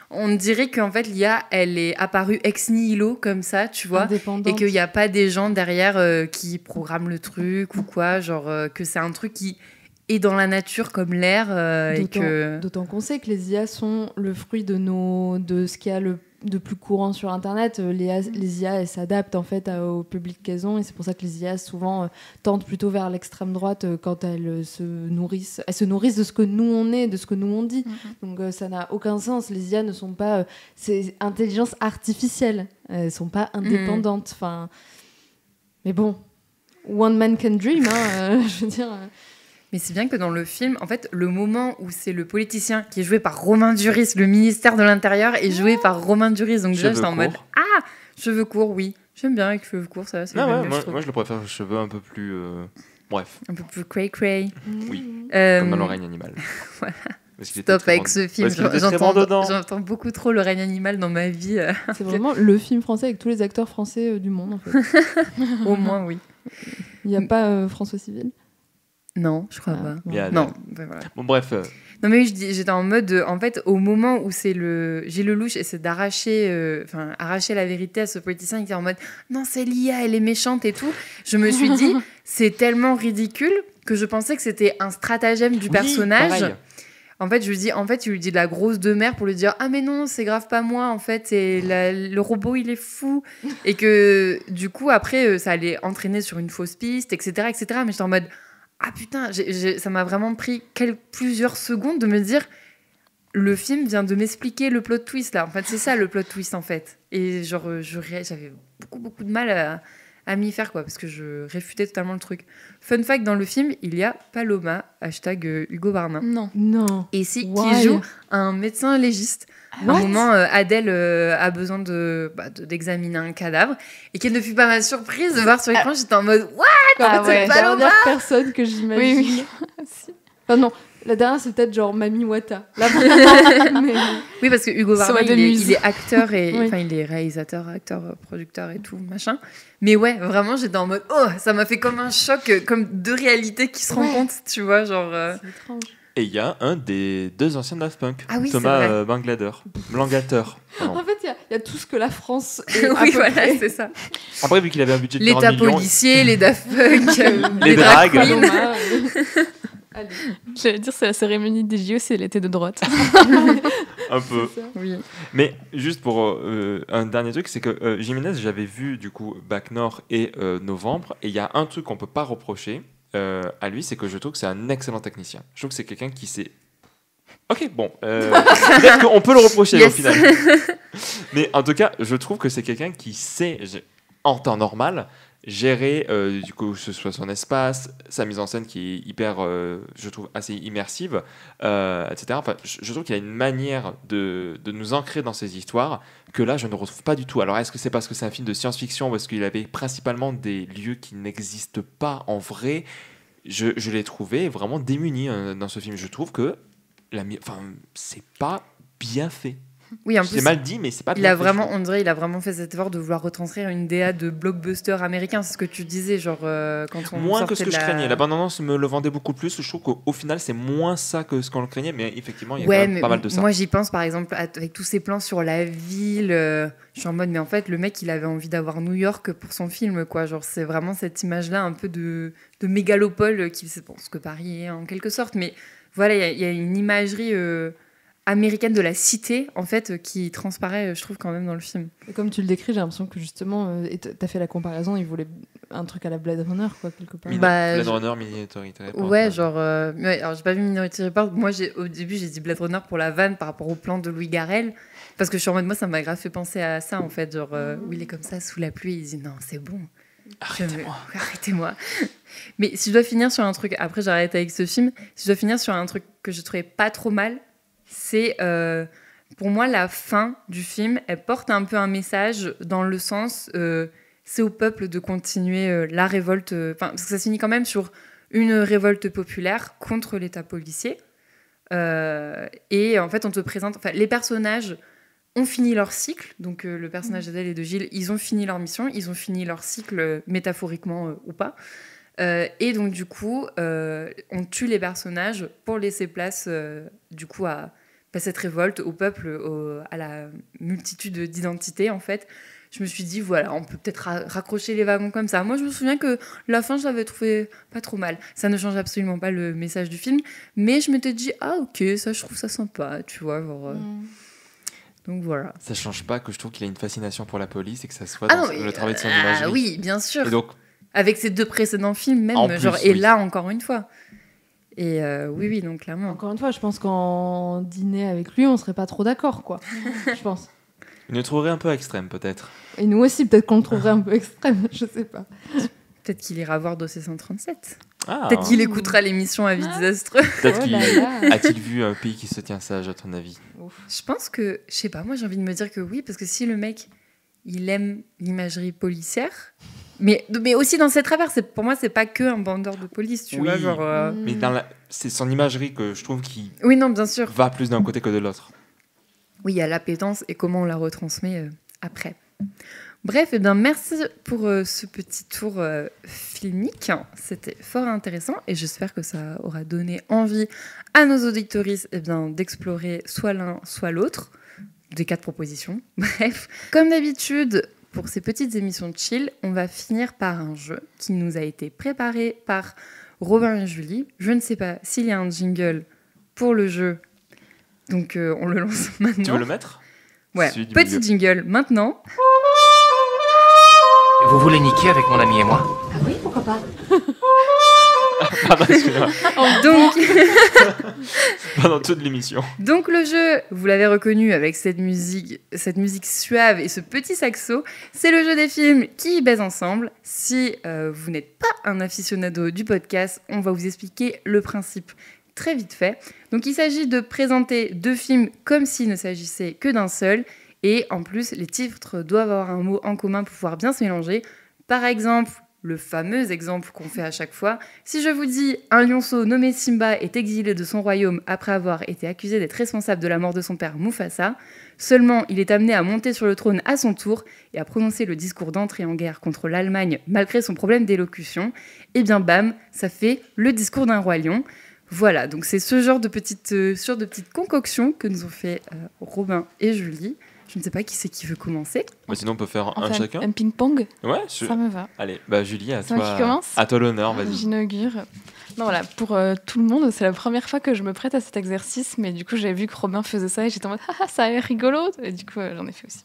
on dirait qu'en fait l'IA, elle est apparue ex nihilo comme ça, tu vois, et qu'il n'y a pas des gens derrière qui programment le truc ou quoi, genre que c'est un truc qui est dans la nature comme l'air. D'autant qu'on sait que les IA sont le fruit de ce qu'il y a de plus courant sur Internet. Les IA, elles s'adaptent en fait au public qu'elles ont, et c'est pour ça que les IA souvent tendent plutôt vers l'extrême droite quand elles se nourrissent de ce que nous on est, de ce que nous on dit. Donc ça n'a aucun sens. Les IA ne sont pas c'est intelligence artificielle, elles sont pas indépendantes. Enfin, mais bon, one man can dream, hein, je veux dire. Mais c'est bien que dans le film, en fait, le moment où c'est le politicien qui est joué par Romain Duris, le ministère de l'Intérieur est joué par Romain Duris. Donc déjà, j'étais en mode cheveux courts, oui. J'aime bien avec cheveux courts, ça. Moi, je le préfère cheveux un peu plus... Bref. Un peu plus cray-cray. Oui, comme dans Le règne animal. Voilà. Stop avec ce film. J'entends beaucoup trop Le règne animal dans ma vie. C'est vraiment le film français avec tous les acteurs français du monde, en fait. Au moins, oui. Il n'y a pas François Civil. Non, je crois Ah, pas. Il y a Non, Adèle. ben voilà. Bon, bref. Non mais oui, j'étais en mode, en fait, au moment où j'ai le louche et c'est d'arracher, arracher la vérité à ce politicien qui est en mode, non c'est l'IA, elle est méchante et tout. Je me suis dit, c'est tellement ridicule que je pensais que c'était un stratagème du Oui, personnage. pareil. En fait, tu lui dis de la grosse de merde pour lui dire, ah mais non, c'est grave pas moi. En fait, le robot il est fou et que du coup après ça allait entraîner sur une fausse piste, etc., etc. Mais j'étais en mode ah putain, ça m'a vraiment pris plusieurs secondes de me dire le film vient de m'expliquer le plot twist là. En fait, c'est ça le plot twist en fait. Et genre, j'avais beaucoup de mal à m'y faire quoi, parce que je réfutais totalement le truc. Fun fact, dans le film, il y a Paloma, hashtag Hugo Barnin. Non. Et qui Why? joue un médecin légiste. À un What? moment, Adèle a besoin d'examiner un cadavre. Et quelle ne fut pas ma surprise de voir sur l'écran, j'étais en mode what? Comme ouais. c'est la dernière personne que j'imagine. Oui. Enfin non, la dernière c'est peut-être genre Mami Wata. La première, mais... Oui, parce que Hugo Barnin, Soa de Muse. il est acteur, et Oui. enfin il est réalisateur, acteur, producteur et tout, machin. Mais ouais, vraiment, j'étais en mode oh, ça m'a fait comme un choc, comme deux réalités qui se rencontrent, tu vois, genre... C'est étrange. Et il y a un des deux anciens Daft Punk, Ah oui, c'est Thomas vrai. Blangateur. Pardon. En fait, il y a tout ce que la France est à oui, peu voilà, près. c'est ça. Après, vu qu'il avait un budget de 40 L'État millions, policier, les Daft Punk, Les drag dragues. queens. Paloma, allez, J'allais dire, c'est la cérémonie des JO, c'est l'été de droite. un peu. c'est ça. Oui. Mais juste pour un dernier truc, c'est que Jiménez, j'avais vu du coup Bac Nord et Novembre, et il y a un truc qu'on peut pas reprocher à lui, c'est que je trouve que c'est un excellent technicien. Je trouve que c'est quelqu'un qui sait. Ok, bon, peut-être qu'on peut le reprocher Yes. au final. Mais en tout cas, je trouve que c'est quelqu'un qui sait, en temps normal, gérer du coup, que ce soit son espace, sa mise en scène qui est hyper, je trouve, assez immersive, etc. Enfin, je trouve qu'il a une manière de nous ancrer dans ces histoires que là, je ne retrouve pas du tout. Alors, est-ce que c'est parce que c'est un film de science-fiction, parce qu'il avait principalement des lieux qui n'existent pas en vrai? Je l'ai trouvé vraiment démuni dans ce film. Je trouve que c'est pas bien fait. Oui, en C'est plus, mal dit, mais c'est pas il bien a fait, vraiment, je trouve. on dirait, il a vraiment fait cet effort de vouloir retranscrire une DA de blockbuster américain. C'est ce que tu disais, genre quand on Moins que ce sortait que de je craignais. La bande-annonce me le vendait beaucoup plus. Je trouve qu'au final, c'est moins ça que ce qu'on le craignait, mais effectivement, il y a quand même mais pas mal de ça. moi j'y pense par exemple avec tous ces plans sur la ville. Je suis en mode, mais en fait, le mec, il avait envie d'avoir New York pour son film, quoi. Genre, c'est vraiment cette image-là un peu de mégalopole qui, c'est bon, ce que Paris est en quelque sorte, mais voilà, il y a une imagerie américaine de la cité, en fait, qui transparaît, je trouve, quand même dans le film. Et comme tu le décris, j'ai l'impression que justement, et t'as fait la comparaison, il voulait un truc à la Blade Runner, quoi, quelque part. Bah, Blade Runner, Minority Report. Ouais, genre. Ouais, alors, j'ai pas vu Minority Report. Moi, au début, j'ai dit Blade Runner pour la vanne par rapport au plan de Louis Garrel. Parce que je suis en mode, moi, ça m'a grave fait penser à ça, en fait. Genre, où il est comme ça, sous la pluie, il dit non, c'est bon. Arrêtez-moi. Mais si je dois finir sur un truc, après, j'arrête avec ce film. Si je dois finir sur un truc que je trouvais pas trop mal, c'est. Pour moi, la fin du film, elle porte un peu un message dans le sens. C'est au peuple de continuer la révolte. Parce que ça se finit quand même sur une révolte populaire contre l'État policier. Et en fait, on te présente... Enfin, les personnages ont fini leur cycle. Donc, le personnage d'Adèle et de Gilles, ils ont fini leur mission. Ils ont fini leur cycle, métaphoriquement ou pas. Et donc, du coup, on tue les personnages pour laisser place, du coup, à cette révolte, au peuple, à la multitude d'identités, en fait. Je me suis dit, voilà, on peut peut-être raccrocher les wagons comme ça. Moi, je me souviens que la fin, je l'avais trouvé pas trop mal. Ça ne change absolument pas le message du film, mais je m'étais dit, ah ok, ça, je trouve ça sympa, tu vois. Genre, donc voilà. Ça change pas que je trouve qu'il a une fascination pour la police et que ça soit Ah dans non, le travail de son imagerie. Oui, bien sûr. Et donc, Avec ces deux précédents films, même, En plus, genre, et oui. là, encore une fois. Et oui, donc clairement. Encore une fois, je pense qu'en dîner avec lui, on serait pas trop d'accord, quoi. Je pense. il nous trouverait un peu extrême, peut-être. Et nous aussi, peut-être qu'on le trouverait un peu extrême, je sais pas. Peut-être qu'il ira voir Dossier 137. Ah, Peut-être qu'il écoutera l'émission Avis désastreux. peut-être Oh qu'il là là. a-t-il vu un pays qui se tient sage, à ton avis? Je pense que, je sais pas, moi j'ai envie de me dire que oui, parce que si le mec, il aime l'imagerie policière, mais aussi dans ses travers, pour moi, c'est pas que un bandeur de police, tu Oui. vois, genre... Mais c'est son imagerie que je trouve qui Oui, non, bien sûr. va plus d'un côté que de l'autre. Oui, il y a l'appétence et comment on la retransmet après. Bref, eh bien, merci pour ce petit tour filmique. C'était fort intéressant et j'espère que ça aura donné envie à nos auditoristes d'explorer soit l'un, soit l'autre des 4 propositions. Bref, comme d'habitude, pour ces petites émissions de chill, on va finir par un jeu qui nous a été préparé par Robin et Julie. Je ne sais pas s'il y a un jingle pour le jeu, donc on le lance maintenant. Tu veux le mettre? Ouais, petit jingle maintenant. Vous voulez niquer avec mon ami et moi? Ah oui, pourquoi pas? Pardon, excuse-moi. Donc, Pendant toute l'émission. donc le jeu, vous l'avez reconnu avec cette musique suave et ce petit saxo, c'est le jeu des films qui baisent ensemble. Si vous n'êtes pas un aficionado du podcast, on va vous expliquer le principe très vite fait. Donc il s'agit de présenter 2 films comme s'il ne s'agissait que d'un seul. Et en plus, les titres doivent avoir un mot en commun pour pouvoir bien se mélanger. Par exemple, le fameux exemple qu'on fait à chaque fois, si je vous dis « Un lionceau nommé Simba est exilé de son royaume après avoir été accusé d'être responsable de la mort de son père Mufasa. Seulement, il est amené à monter sur le trône à son tour et à prononcer le discours d'entrée en guerre contre l'Allemagne malgré son problème d'élocution. Et bien bam, ça fait le discours d'un roi lion. » Voilà, donc c'est ce genre de petites concoctions que nous ont fait Robin et Julie. Je ne sais pas qui c'est qui veut commencer. Bah, sinon, on peut faire un Enfin, chacun. un ping-pong, Ouais, ça me va. Allez, bah Julie, C'est moi qui commence. à toi l'honneur, vas-y. J'inaugure. Non, voilà, pour tout le monde, c'est la première fois que je me prête à cet exercice, mais du coup, j'avais vu que Robin faisait ça et j'étais en mode ah, ça a l'air rigolo. Et du coup, j'en ai fait aussi.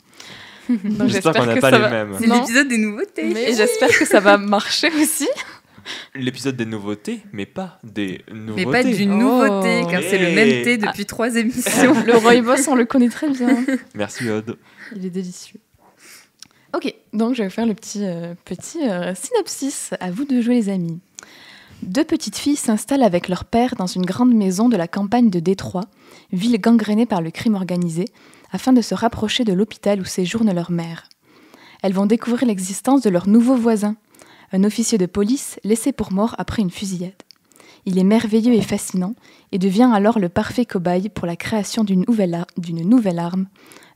Donc, J'espère qu'on n'a que pas ça les va- mêmes. C'est Non. l'épisode des nouveautés. Et j'espère que ça va marcher aussi. L'épisode des nouveautés, mais pas des nouveautés. Mais pas d'une nouveauté, car c'est le même Hey. thé depuis 3 émissions. Le rooibos, on le connaît très bien. Merci Aude. Il est délicieux. Ok, donc je vais faire le petit synopsis. À vous de jouer, les amis. 2 petites filles s'installent avec leur père dans une grande maison de la campagne de Détroit, ville gangrénée par le crime organisé, afin de se rapprocher de l'hôpital où séjourne leur mère. Elles vont découvrir l'existence de leur nouveau voisin, un officier de police laissé pour mort après une fusillade. Il est merveilleux et fascinant et devient alors le parfait cobaye pour la création d'une nouvelle arme,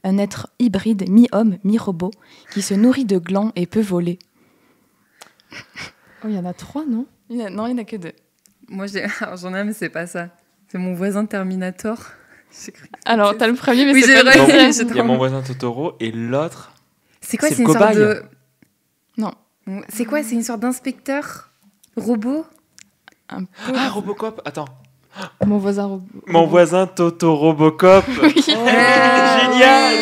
un être hybride mi-homme, mi-robot, qui se nourrit de glands et peut voler. Oh, il y en a 3, non? Non, il n'y en a que 2. Moi, alors, j'en ai un, mais c'est pas ça. C'est mon voisin Terminator. J'ai cru que Alors, c'était t'as le premier, mais Oui, c'est j'ai pas vrai. le Ouais, deuxième. j'ai Il y a mon voisin Totoro et l'autre. C'est quoi? C'est C'est le une sorte cobaye. de. Non. C'est quoi? C'est une sorte d'inspecteur robot? Un peu. Ah, Robocop, attends. Mon voisin. Mon voisin Toto Robocop. Oui. Génial.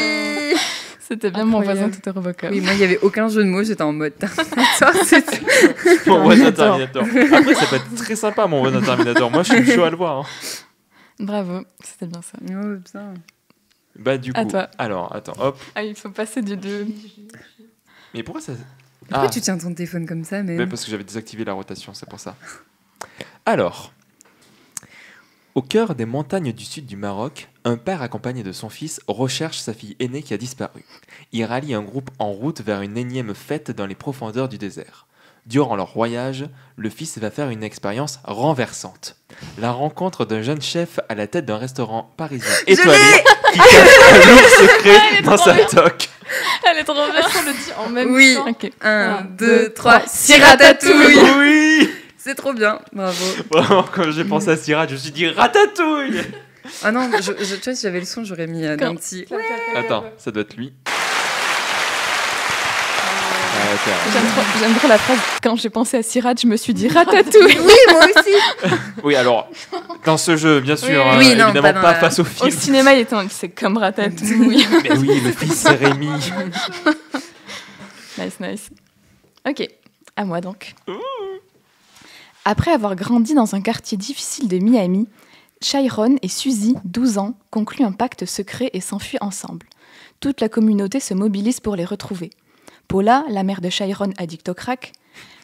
C'était bien mon Incroyable. voisin Toto Robocop. Oui, moi, il n'y avait aucun jeu de mots. J'étais en mode Terminator. c'est tout. Mon voisin Terminator. Terminator. Après, ça peut être très sympa, mon voisin Terminator. Moi, je suis chaud à le voir. Hein. Bravo, c'était bien ça. Oh, putain. Bah, du À coup. toi. Alors, attends, hop. Ah, il faut passer du 2. Mais pourquoi ça. Pourquoi tu tiens ton téléphone comme ça, mais... Mais parce que j'avais désactivé la rotation, c'est pour ça. Alors, au cœur des montagnes du sud du Maroc, un père accompagné de son fils recherche sa fille aînée qui a disparu. Il rallie un groupe en route vers une énième fête dans les profondeurs du désert. Durant leur voyage, le fils va faire une expérience renversante. La rencontre d'un jeune chef à la tête d'un restaurant parisien étoilé qui cache un lourd secret dans sa toque. Elle est trop bien. On le dit en même Oui. temps. Ok. 1, 2, 2, 3, 3. Siratatouille. Oui. C'est trop bien, bravo. Vraiment, quand j'ai pensé à Sirat, je me suis dit ratatouille. Ah non, tu vois, si j'avais le son, j'aurais mis un petit... Attends, ça doit être lui. J'aime trop la phrase. Quand j'ai pensé à Sirat, je me suis dit ratatouille. Oui, moi aussi. Oui, alors, dans ce jeu, bien sûr, Oui, hein, oui, non, évidemment pas dans pas la- face au Au film. cinéma, il était en c'est comme ratatouille. Mais oui, le fils c'est Rémi. Nice. Ok, à moi donc. Après avoir grandi dans un quartier difficile de Miami, Chiron et Suzy, 12 ans, concluent un pacte secret et s'enfuient ensemble. Toute la communauté se mobilise pour les retrouver. Paula, la mère de Chiron addict au crack,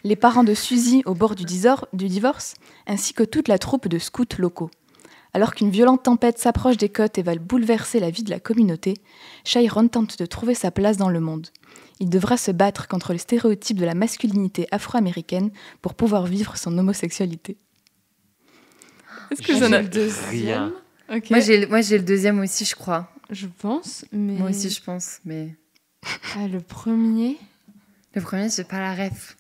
les parents de Suzy au bord du divorce, ainsi que toute la troupe de scouts locaux. Alors qu'une violente tempête s'approche des côtes et va bouleverser la vie de la communauté, Chiron tente de trouver sa place dans le monde. Il devra se battre contre les stéréotypes de la masculinité afro-américaine pour pouvoir vivre son homosexualité. Est-ce que j'en ai le deuxième, Rien. Ok. Moi, j'ai le deuxième aussi, je crois. je pense. Mais... Moi aussi, je pense, mais... Ah, le premier. Le premier, j'ai pas la ref.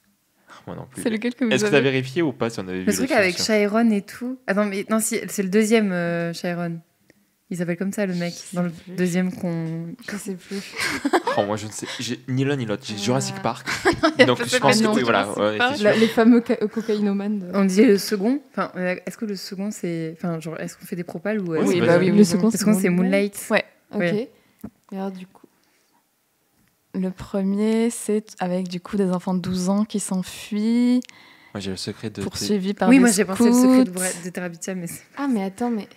Moi non plus. C'est lequel que vous Est-ce que tu as avez? vérifié ou pas si on avait vu Le les truc films avec sur- Chiron et tout. Attends, mais non, c'est le deuxième Chiron. Il s'appelle comme ça, le mec, dans le plus. deuxième qu'on. Je sais plus. Oh, moi je ne sais. J'ai ni l'un ni l'autre. J'ai Jurassic Park. y a Donc peut-être je pense pas que de oui, voilà. Jurassic ouais, Park. c'est sûr. Les fameux cocaïnomanes. On disait le second. Enfin, est-ce que le second, c'est. Enfin, genre, est-ce qu'on fait des propales ou. Oui, Oui, vas-y. bah oui, Le oui. second, Le second, c'est Moonlight. Ouais. Ok. Ouais. Et alors, du coup. Le premier, c'est avec du coup des enfants de 12 ans qui s'enfuient, Moi j'ai le secret de. poursuivis par Oui, des moi j'ai pensé le secret scouts. de Terabithia, mais c'est Ah, mais attends, mais.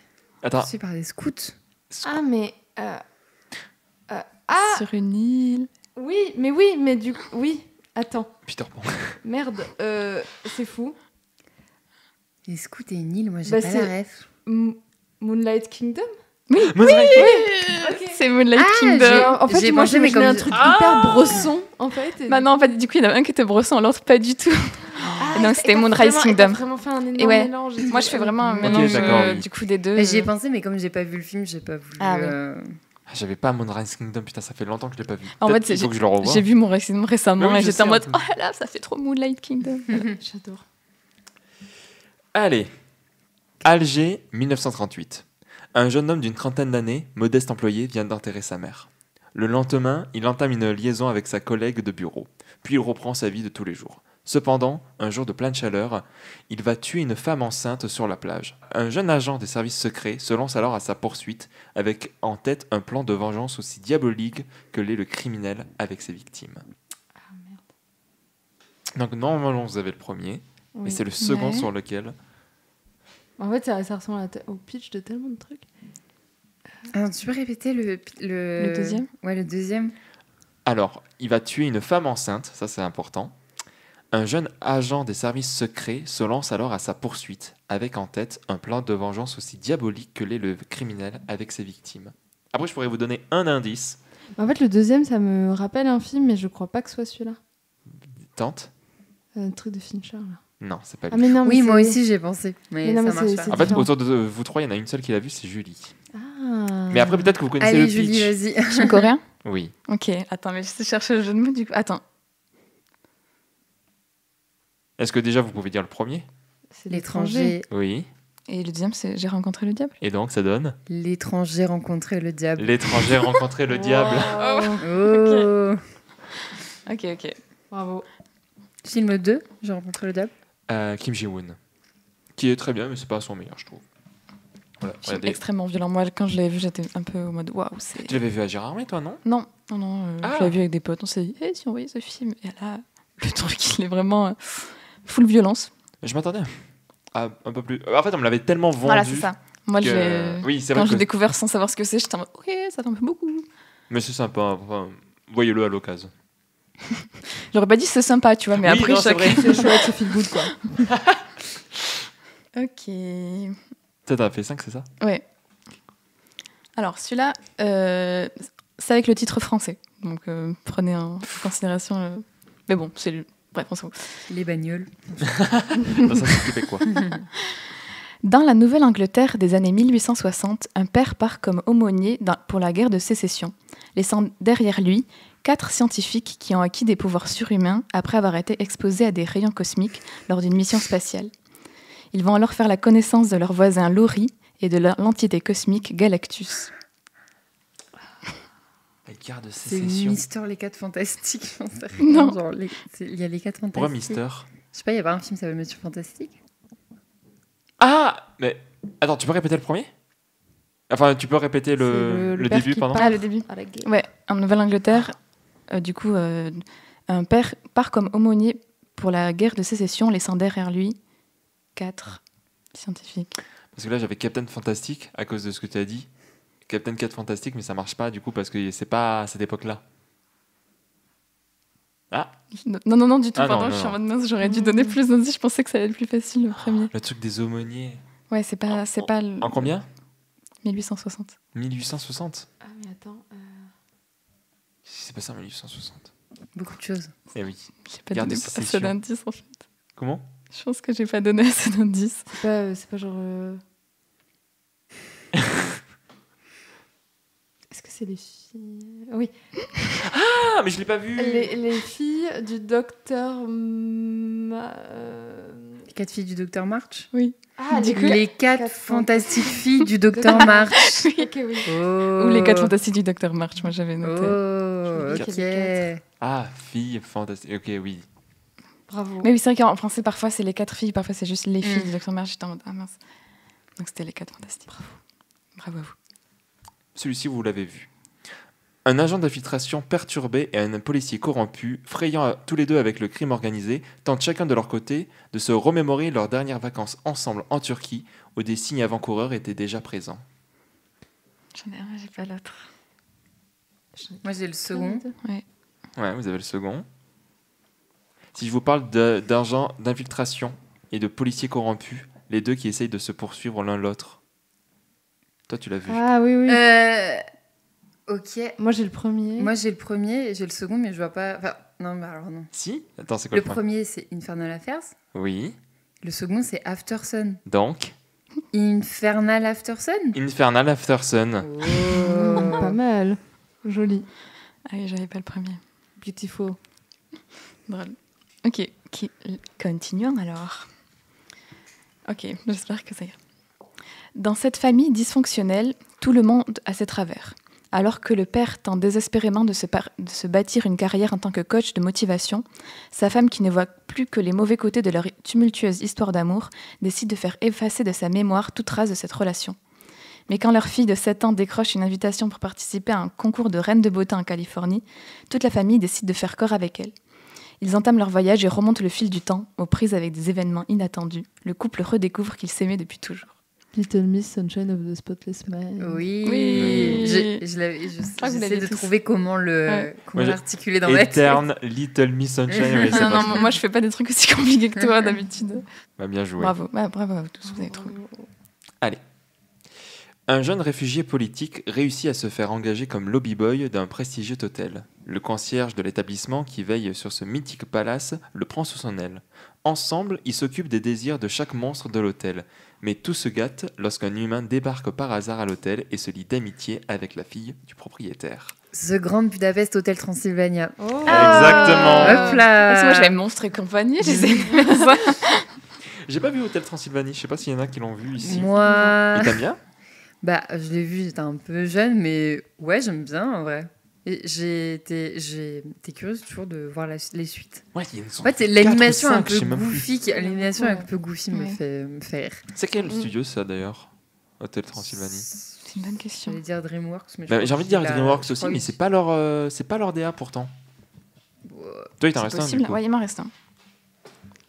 Attends. poursuivi par des scouts. Ah, mais. Sur une île. Oui, mais du coup. Oui, attends. Peter Pan. Merde, c'est fou. Les scouts et une île, moi j'ai Bah, pas c'est- la ref. Moonlight Kingdom. C'est Moonlight Ah, Kingdom. En fait, J'ai moi, pensé, mais j'imaginais un comme- truc hyper bresson, en fait. et- Bah non, en fait, du coup, il y en a un qui était bresson, l'autre pas du tout. Ah, et donc, c'était t'as Moonrise vraiment- Kingdom. t'as vraiment fait un énorme Et ouais, mélange. Moi, je fais vraiment un Ok, mélange d'accord, oui. du coup des deux. Mais j'y ai pensé, mais comme j'ai pas vu le film, j'ai pas voulu. Ah, oui. Ah, j'avais pas Moonrise Kingdom. Putain, ça fait longtemps que je l'ai pas vu. En Peut-être fait, il faut que je le revoie. J'ai vu mon récit récemment Mais oui, et je j'étais en sais, mode, en oh plus. là, ça fait trop Moonlight Kingdom. J'adore. Allez. Alger, 1938. Un jeune homme d'une trentaine d'années, modeste employé, vient d'enterrer sa mère. Le lendemain, il entame une liaison avec sa collègue de bureau. Puis il reprend sa vie de tous les jours. Cependant, un jour de pleine chaleur, il va tuer une femme enceinte sur la plage. Un jeune agent des services secrets se lance alors à sa poursuite, avec en tête un plan de vengeance aussi diabolique que l'est le criminel avec ses victimes. Ah, merde. Donc normalement vous avez le premier, mais Oui. c'est le second Ouais. sur lequel... En fait, ça ressemble au pitch de tellement de trucs. Alors, tu peux répéter Le deuxième? Ouais, le deuxième. Alors, il va tuer une femme enceinte, ça c'est important. Un jeune agent des services secrets se lance alors à sa poursuite, avec en tête un plan de vengeance aussi diabolique que l'est le criminel avec ses victimes. Après, je pourrais vous donner un indice. En fait, le deuxième, ça me rappelle un film, mais je crois pas que ce soit celui-là. Tente? Un truc de Fincher, là. Non, c'est pas Ah, lui. mais non, mais Oui, moi c'est- aussi j'ai pensé. Mais Mais non, ça mais marche c'est- pas. c'est- En fait, différent. autour de vous trois, il y en a une seule qui l'a vu, c'est Julie. Ah. Mais après, peut-être que vous connaissez Allez, le Julie, pitch. vas-y. Film coréen? Oui. Ok, attends, mais je cherche le jeu de mots du coup. Attends. Est-ce que déjà vous pouvez dire le premier? C'est L'étranger. Oui. Et le deuxième, c'est J'ai rencontré le diable. Et donc, ça donne L'étranger rencontrait le diable. L'étranger rencontré le diable. Wow. Oh Ok, ok. Bravo. Film 2, j'ai rencontré le diable. Kim Ji-woon. Qui est très bien, mais c'est pas son meilleur, je trouve. Voilà, Film regardez. extrêmement violent. Moi, quand je l'avais vu, j'étais un peu au mode waouh, c'est. Tu l'avais vu à Gérardmer, toi, non? Non, Ah. je l'avais vu avec des potes. On s'est dit, hey, si on voyait ce film. Et là, le truc, il est vraiment full violence. Je m'attendais à un peu plus. En fait, on me l'avait tellement vendu. Voilà, c'est ça. Moi, que- Oui, c'est quand vrai j'ai que. découvert sans savoir ce que c'est, j'étais en mode, ok, ça fait un peu beaucoup. Mais c'est sympa. Enfin, voyez-le à l'occasion. J'aurais pas dit c'est sympa, tu vois, mais Oui, après, non, c'est chacun. vrai. C'est chouette, c'est feel good, quoi. Ok. Toi, t'as fait 5, c'est ça? Ouais. Alors, celui-là, c'est avec le titre français. Donc, prenez en considération. Mais bon, c'est le. Bref, on s'en fout. Les bagnoles. Non, ça, c'est québécois. Dans la Nouvelle-Angleterre des années 1860, un père part comme aumônier pour la guerre de sécession, laissant derrière lui 4 scientifiques qui ont acquis des pouvoirs surhumains après avoir été exposés à des rayons cosmiques lors d'une mission spatiale. Ils vont alors faire la connaissance de leur voisin Laurie et de l'entité cosmique Galactus. La guerre de C'est sécession. Mister les 4 fantastiques. j'en sais rien. Non. Genre, il y a les 4 fantastiques. Pourquoi Mister? Je sais pas, il y a pas un film qui s'appelle Monsieur Fantastique. Ah! Mais. Attends, tu peux répéter le premier? Enfin, tu peux répéter C'est le père début, qui pardon? part Ah, le début. à la guerre. Ouais, en Nouvelle-Angleterre, du coup, un père part comme aumônier pour la guerre de sécession, laissant derrière lui 4 scientifiques. Parce que là, j'avais Captain Fantastic à cause de ce que tu as dit. Captain 4 Fantastic, mais ça marche pas du coup parce que c'est pas à cette époque-là. Ah, Non, du tout, Ah, pardon, non, je suis non. en mode mince, j'aurais dû donner plus d'indices, je pensais que ça allait être plus facile le premier. le truc des aumôniers. Ouais, c'est pas le En combien? 1860. 1860. Ah, mais attends. Qu'est-ce qui s'est passé en 1860? Beaucoup de choses. Eh oui. J'ai pas Guerre donné de assez sécession. d'indices en fait. Comment? Je pense que j'ai pas donné assez d'indices. C'est pas genre. Est-ce que c'est les filles. Oui. Ah, mais je l'ai pas vu. Les filles du docteur. Les 4 filles du docteur March. Ah, Les 4 quatre fantastiques filles du docteur March. Ok, oui. Oh. Ou les 4 fantastiques du Dr March, moi j'avais noté. Oh, Je dis ok. Ah, fille fantastique. Ok, oui. Bravo. Mais oui, c'est vrai qu'en français, parfois c'est les 4 filles, parfois c'est juste les filles du Dr March. J'étais en mode, ah mince. Donc c'était les 4 fantastiques. Bravo à vous. Celui-ci, vous l'avez vu. Un agent d'infiltration perturbé et un policier corrompu, frayant tous les deux avec le crime organisé, tentent chacun de leur côté de se remémorer leurs dernières vacances ensemble en Turquie, où des signes avant-coureurs étaient déjà présents. J'en ai un, j'ai pas l'autre. Moi, j'ai le second. Ouais, vous avez le second. Si je vous parle d'agents d'infiltration et de policiers corrompus, les deux qui essayent de se poursuivre l'un l'autre. Toi, tu l'as vu. Ah oui, oui. Ok. Moi, j'ai le premier. Moi, j'ai le premier et j'ai le second, mais je vois pas. Enfin, non, mais alors non. Si. Attends, c'est quoi Le le premier? premier, c'est Infernal Affairs. Oui. Le second, c'est After Sun. Donc, Infernal After Sun. Infernal After Sun. Oh. Pas mal. Joli. Ah oui, j'avais pas le premier. Beautiful. Drôle. Ok, continuons alors. Ok, j'espère que ça ira. Dans cette famille dysfonctionnelle, tout le monde a ses travers. Alors que le père tente désespérément de se bâtir une carrière en tant que coach de motivation, sa femme, qui ne voit plus que les mauvais côtés de leur tumultueuse histoire d'amour, décide de faire effacer de sa mémoire toute trace de cette relation. Mais quand leur fille de 7 ans décroche une invitation pour participer à un concours de reine de beauté en Californie, toute la famille décide de faire corps avec elle. Ils entament leur voyage et remontent le fil du temps, aux prises avec des événements inattendus. Le couple redécouvre qu'ils s'aimaient depuis toujours. Little Miss Sunshine of the Spotless Mind. Oui. Oui. J'essaie de trouver comment l'articuler dans ma tête. Etern Little Miss Sunshine. Oui, c'est Non, pas moi je fais pas des trucs aussi compliqués que toi d'habitude. Bah, bien joué. Bravo à vous tous, vous avez trouvé. Allez. Un jeune réfugié politique réussit à se faire engager comme lobby-boy d'un prestigieux hôtel. Le concierge de l'établissement qui veille sur ce mythique palace le prend sous son aile. Ensemble, ils s'occupent des désirs de chaque monstre de l'hôtel. Mais tout se gâte lorsqu'un humain débarque par hasard à l'hôtel et se lie d'amitié avec la fille du propriétaire. The Grand Budapest Hotel Transylvania. Oh. Exactement. Hop là. Parce que moi j'avais Monstre et compagnie, j'essaie de mettre ça. J'ai pas vu Hôtel Transylvanie, je sais pas s'il y en a qui l'ont vu ici. Moi, Et t'aimes bien? bah, je l'ai vu, j'étais un peu jeune, mais ouais, j'aime bien en vrai. Et j'ai été curieuse toujours de voir les suites. Ouais, il y a une En fait, c'est l'animation un peu je sais même plus. goofy, l'animation Ouais. un peu goofy me fait rire. C'est quel studio ça d'ailleurs? Hôtel Transylvanie. C'est une bonne question. J'allais dire DreamWorks, mais je Bah, crois j'ai envie de dire qu'il a- DreamWorks je aussi, crois mais que- c'est pas leur DA pourtant. Toi, il t'en C'est reste un possible. du coup. Ouais, il m'en reste un.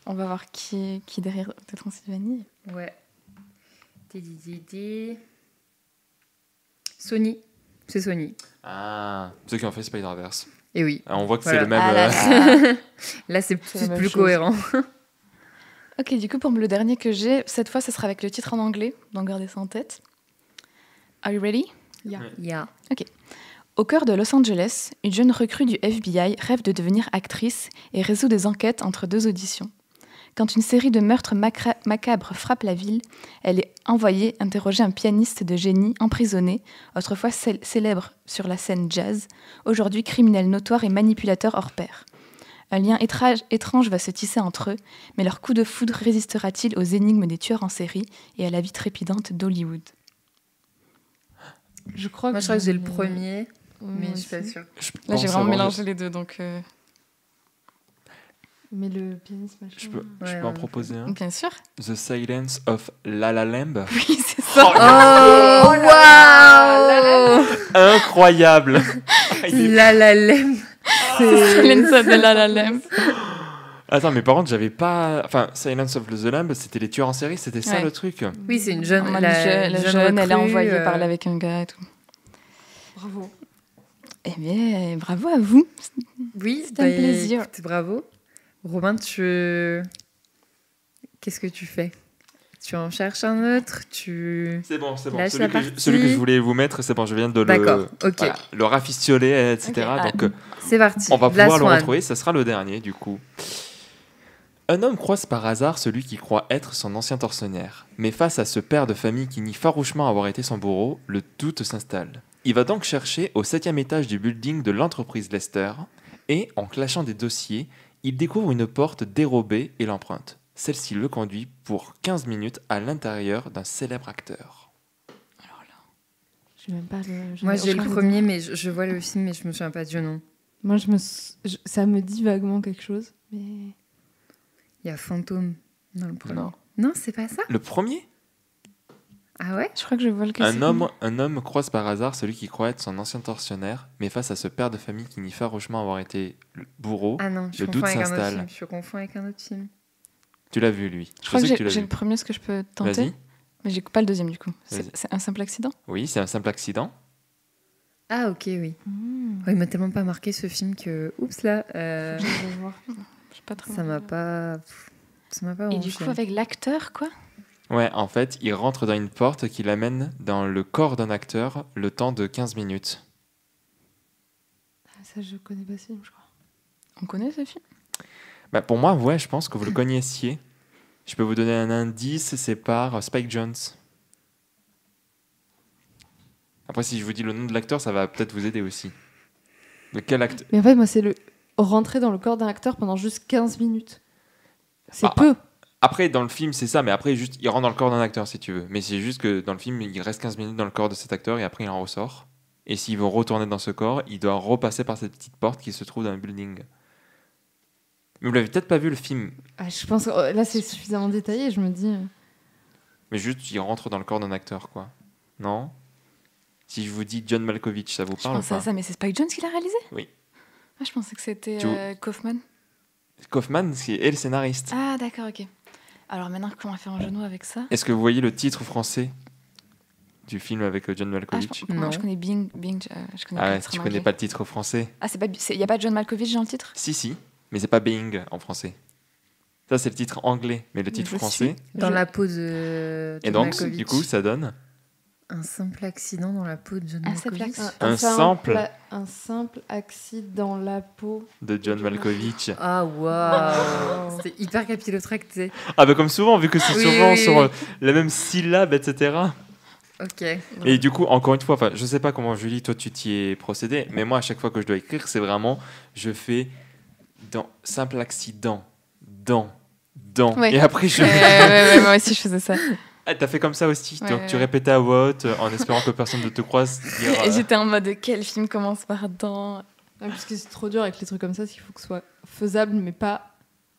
On va voir qui derrière de Transylvanie. Ouais. Tidididi. Sony. C'est Sony. Ah, ceux qui ont fait Spider-Verse. Et oui. Ah, on voit que Voilà. c'est le même. Ah là là. Là, c'est C'est la même plus chose. cohérent. Ok, du coup, pour le dernier que j'ai, cette fois, ce sera avec le titre en anglais, donc gardez ça en tête. Are you ready? Yeah. Au cœur de Los Angeles, une jeune recrue du FBI rêve de devenir actrice et résout des enquêtes entre 2 auditions. Quand une série de meurtres macabres frappe la ville, elle est envoyée interroger un pianiste de génie emprisonné, autrefois célèbre sur la scène jazz, aujourd'hui criminel notoire et manipulateur hors pair. Un lien étrange va se tisser entre eux, mais leur coup de foudre résistera-t-il aux énigmes des tueurs en série et à la vie trépidante d'Hollywood? Je crois Moi, je crois que j'ai le premier, mais je suis pas aussi. sûre. Là, j'ai vraiment mélangé les deux, donc Mais le pianiste, machin. Je peux Ouais, en ouais. proposer un. bien sûr. The Silence of La La Lamb. Oui, c'est ça. Oh, waouh! Incroyable. Il est- La la lem. Silence of the La La Lamb. Attends, mais par contre, j'avais pas. Enfin, Silence of the Lamb, c'était les tueurs en série, c'était ça Ouais. le truc. Oui, c'est une jeune. En mode la jeune, elle est recrue, envoyée parler avec un gars et tout. Bravo. Eh bien, bravo à vous. Oui, C'est un plaisir. écoute, bravo. Romain, qu'est-ce que tu fais? Tu en cherches un autre? C'est bon. Lâche Celui la que, partie. celui que je voulais vous mettre, c'est bon, je viens de D'accord, ok. voilà, le rafistoler, etc. Ok, ah. Donc, C'est parti. on va pouvoir Last le one. retrouver, ça sera le dernier du coup. Un homme croise par hasard celui qui croit être son ancien tortionnaire. Mais face à ce père de famille qui nie farouchement avoir été son bourreau, le doute s'installe. Il va donc chercher au 7e étage du building de l'entreprise Lester et, en clashant des dossiers, il découvre une porte dérobée et l'emprunte. Celle-ci le conduit pour 15 minutes à l'intérieur d'un célèbre acteur. Alors là. Je même pas Moi, j'ai le aucune premier, idée. mais je vois le film, mais je me souviens pas du nom. Moi, ça me dit vaguement quelque chose, mais Il y a Fantôme dans le premier. Non. Non, c'est pas ça? Le premier, Ah ouais? Je crois que je vois le que c'est. un homme croise par hasard celui qui croit être son ancien tortionnaire, mais face à ce père de famille qui nie farouchement avoir été le bourreau, Ah non, je le confonds doute avec un autre s'installe. film. Je confonds avec un autre film. Tu l'as vu, lui. Je crois que sais tu l'as j'ai vu. le premier, ce que je peux tenter. Vas-y. Mais j'ai pas le deuxième du coup. Vas-y. C'est un simple accident. Oui, c'est un simple accident. Ah ok, oui. Oh, il m'a tellement pas marqué ce film que... Oups là, je vais voir. J'ai pas trop. ça m'a pas... Ça m'a pas Et du branché. coup, avec l'acteur, quoi. Ouais, en fait, il rentre dans une porte qui l'amène dans le corps d'un acteur le temps de 15 minutes. Ah, ça, je connais pas ce film, je crois. On connaît ce film? Bah, pour moi, ouais, je pense que vous le connaissiez. Je peux vous donner un indice, c'est par Spike Jonze. Après, si je vous dis le nom de l'acteur, ça va peut-être vous aider aussi. De quel acteur? Mais en fait, moi, c'est le rentrer dans le corps d'un acteur pendant juste 15 minutes. C'est Ah, peu. Après, dans le film, c'est ça, mais après, juste, il rentre dans le corps d'un acteur, si tu veux. Mais c'est juste que dans le film, il reste 15 minutes dans le corps de cet acteur et après, il en ressort. Et s'il veut retourner dans ce corps, il doit repasser par cette petite porte qui se trouve dans le building. Mais vous l'avez peut-être pas vu, le film. Ah, je pense que là, c'est suffisamment détaillé, je me dis... Mais juste, il rentre dans le corps d'un acteur, quoi. Non? Si je vous dis John Malkovich, ça vous Je parle ou pensais à pas? ça, mais c'est Spike Jonze qui l'a réalisé? Oui. Ah, je pensais que c'était Tu- Kaufman. Kaufman, c'est le scénariste. Ah, d'accord, ok. Alors maintenant qu'on va faire un genou avec ça. Est-ce que vous voyez le titre français du film avec John Ah, Malkovich? Non. je connais Bing. Je connais Ah pas ouais, le titre tu en connais anglais. pas le titre français? Ah, il n'y a pas John Malkovich dans le titre? Si, mais c'est pas Being en français. Ça, c'est le titre anglais, mais le titre je français. Dans la peau de Et John donc, Malkovich. du coup, ça donne Un simple accident dans la peau de John Un simple Malkovich. accident. Un sample. Un simple accident dans la peau. de John Malkovich. Ah waouh. C'était hyper capillotracté. Ah bah comme souvent, vu que c'est Oui, souvent oui, sur oui. la même syllabe, etc. Ok. Et du coup, encore une fois, enfin, je sais pas comment Julie, toi tu t'y es procédé, mais moi à chaque fois que je dois écrire, c'est vraiment, je fais dans simple accident, dans, Ouais. et après je... Ouais, moi aussi je faisais ça. Ah, t'as fait comme ça aussi, Ouais, donc tu ouais. répétais à voix haute en espérant que personne ne te croise. Dire, Et j'étais en mode quel film commence par dans. Ouais, parce que c'est trop dur avec les trucs comme ça, c'est qu'il faut que ce soit faisable, mais pas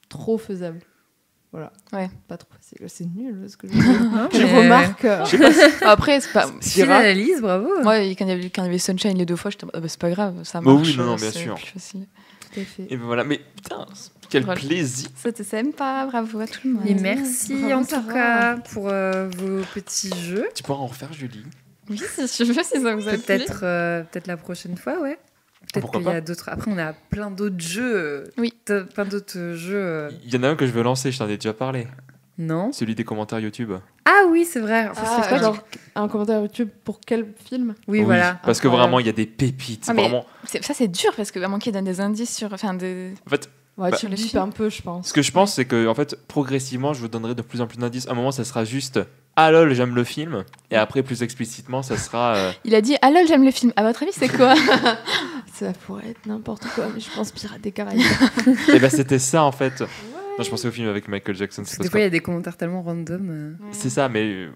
trop faisable. Voilà. Ouais. Pas trop facile. C'est nul ce que je veux dire. Je mais- remarque. Je sais pas si- Après, c'est pas. Fine analyse, bravo. Ouais, quand il y avait Sunshine les deux fois, j'étais en mode, ah bah, c'est pas grave, ça Bah marche. oui, non, bien c'est sûr. plus facile. Tout à fait. Et ben voilà, mais putain, quel Voilà. plaisir. C'était sympa, bravo à tout le monde. Et merci Bravo, en tout Sarah. cas pour vos petits jeux. Tu pourras en refaire, Julie. Oui, si tu veux, si ça vous a plu. Peut-être la prochaine fois, ouais. Peut-être Pourquoi qu'il y a pas. d'autres. Après, on a plein d'autres jeux. Oui. Plein d'autres jeux. Il y en a un que je veux lancer, je t'en ai déjà parlé. Non. Celui des commentaires YouTube. Ah oui, c'est vrai. Faut se Ah, faire genre un commentaire YouTube pour quel film? Oui, voilà. Parce que Incroyable. vraiment, il y a des pépites. Ah, mais- Vraiment. Ça, c'est dur parce que vraiment qu'il donne des indices sur. Enfin, En fait, Ouais, Bah, tu le le bipes film. un peu, je pense. ce que je pense, c'est que en fait, progressivement, je vous donnerai de plus en plus d'indices. À un moment, ça sera juste ah lol, j'aime le film. Et après, plus explicitement, ça sera. il a dit ah lol, j'aime le film. À votre avis, c'est quoi? Ça pourrait être n'importe quoi, mais je pense Pirates des Caraïbes. Et ben, c'était ça en fait. Non, je pensais au film avec Michael Jackson. Parce c'est que des parce fois, il y a des commentaires tellement random. que- C'est ça, mais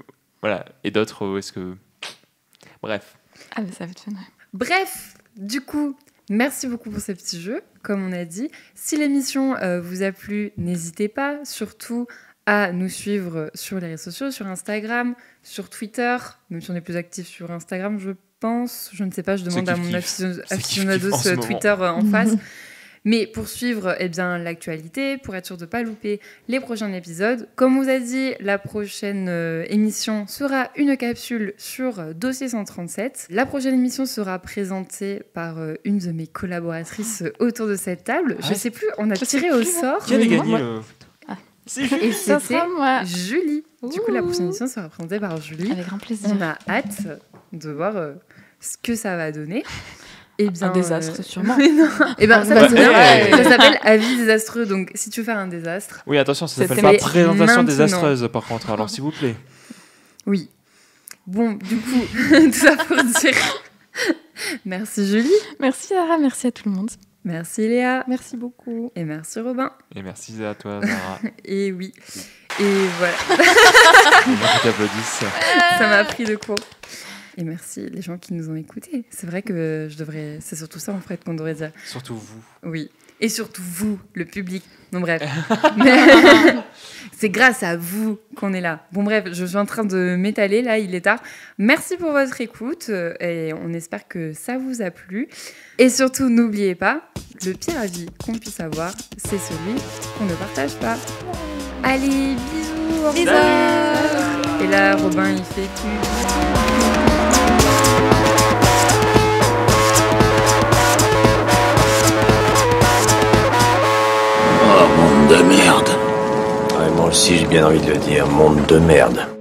voilà. Et d'autres, est-ce que. Bref. Ah, bah ça va être fun. Ouais. Bref, du coup, merci beaucoup pour ces petits jeux, comme on a dit. Si l'émission vous a plu, n'hésitez pas, surtout à nous suivre sur les réseaux sociaux, sur Instagram, sur Twitter, même si on est plus actif sur Instagram, je pense. Je ne sais pas, je demande à mon kiff-kiff. C'est aficionados kiff-kiff en ce moment. Twitter en face. Mais pour suivre l'actualité, pour être sûr de ne pas louper les prochains épisodes, comme on vous a dit, la prochaine émission sera une capsule sur Dossier 137. La prochaine émission sera présentée par une de mes collaboratrices autour de cette table. Je Ouais. sais plus, on a Je sais tiré au plus. sort. Qui avait mais gagné moi- le. Ah. C'est Julie. Et Ça c'était sera moi. Julie. Du coup, la Ouh. prochaine émission sera présentée par Julie. Avec grand plaisir. On a hâte de voir ce que ça va donner. Eh bien, Un désastre, sûrement. Mais non. Eh ben, ça, Bah, tombe bien. ouais. Ça s'appelle Avis désastreux. Donc, si tu veux faire un désastre, Oui, attention, ça C'est s'appelle pas mais présentation maintenant. désastreuse par contre, alors s'il vous plaît. oui. Bon, du coup, tout ça pour dire Merci Julie. Merci Sarah, merci à tout le monde. Merci Léa. Merci beaucoup. Et merci Robin. Et merci à toi, Zara. Et oui. Et voilà. Les gens qui t'applaudissent. Ça m'a pris de court. Et merci les gens qui nous ont écoutés. C'est vrai que c'est surtout ça en fait qu'on devrait dire. Surtout vous. Oui. Et surtout vous, le public. Non bref. Mais c'est grâce à vous qu'on est là. Bon bref, je suis en train de m'étaler là, il est tard. Merci pour votre écoute et on espère que ça vous a plu. Et surtout, n'oubliez pas, le pire avis qu'on puisse avoir, c'est celui qu'on ne partage pas. Allez, bisous, au revoir. Et là, Robin, il fait Oh, monde de merde. Ouais, moi aussi, j'ai bien envie de le dire, monde de merde.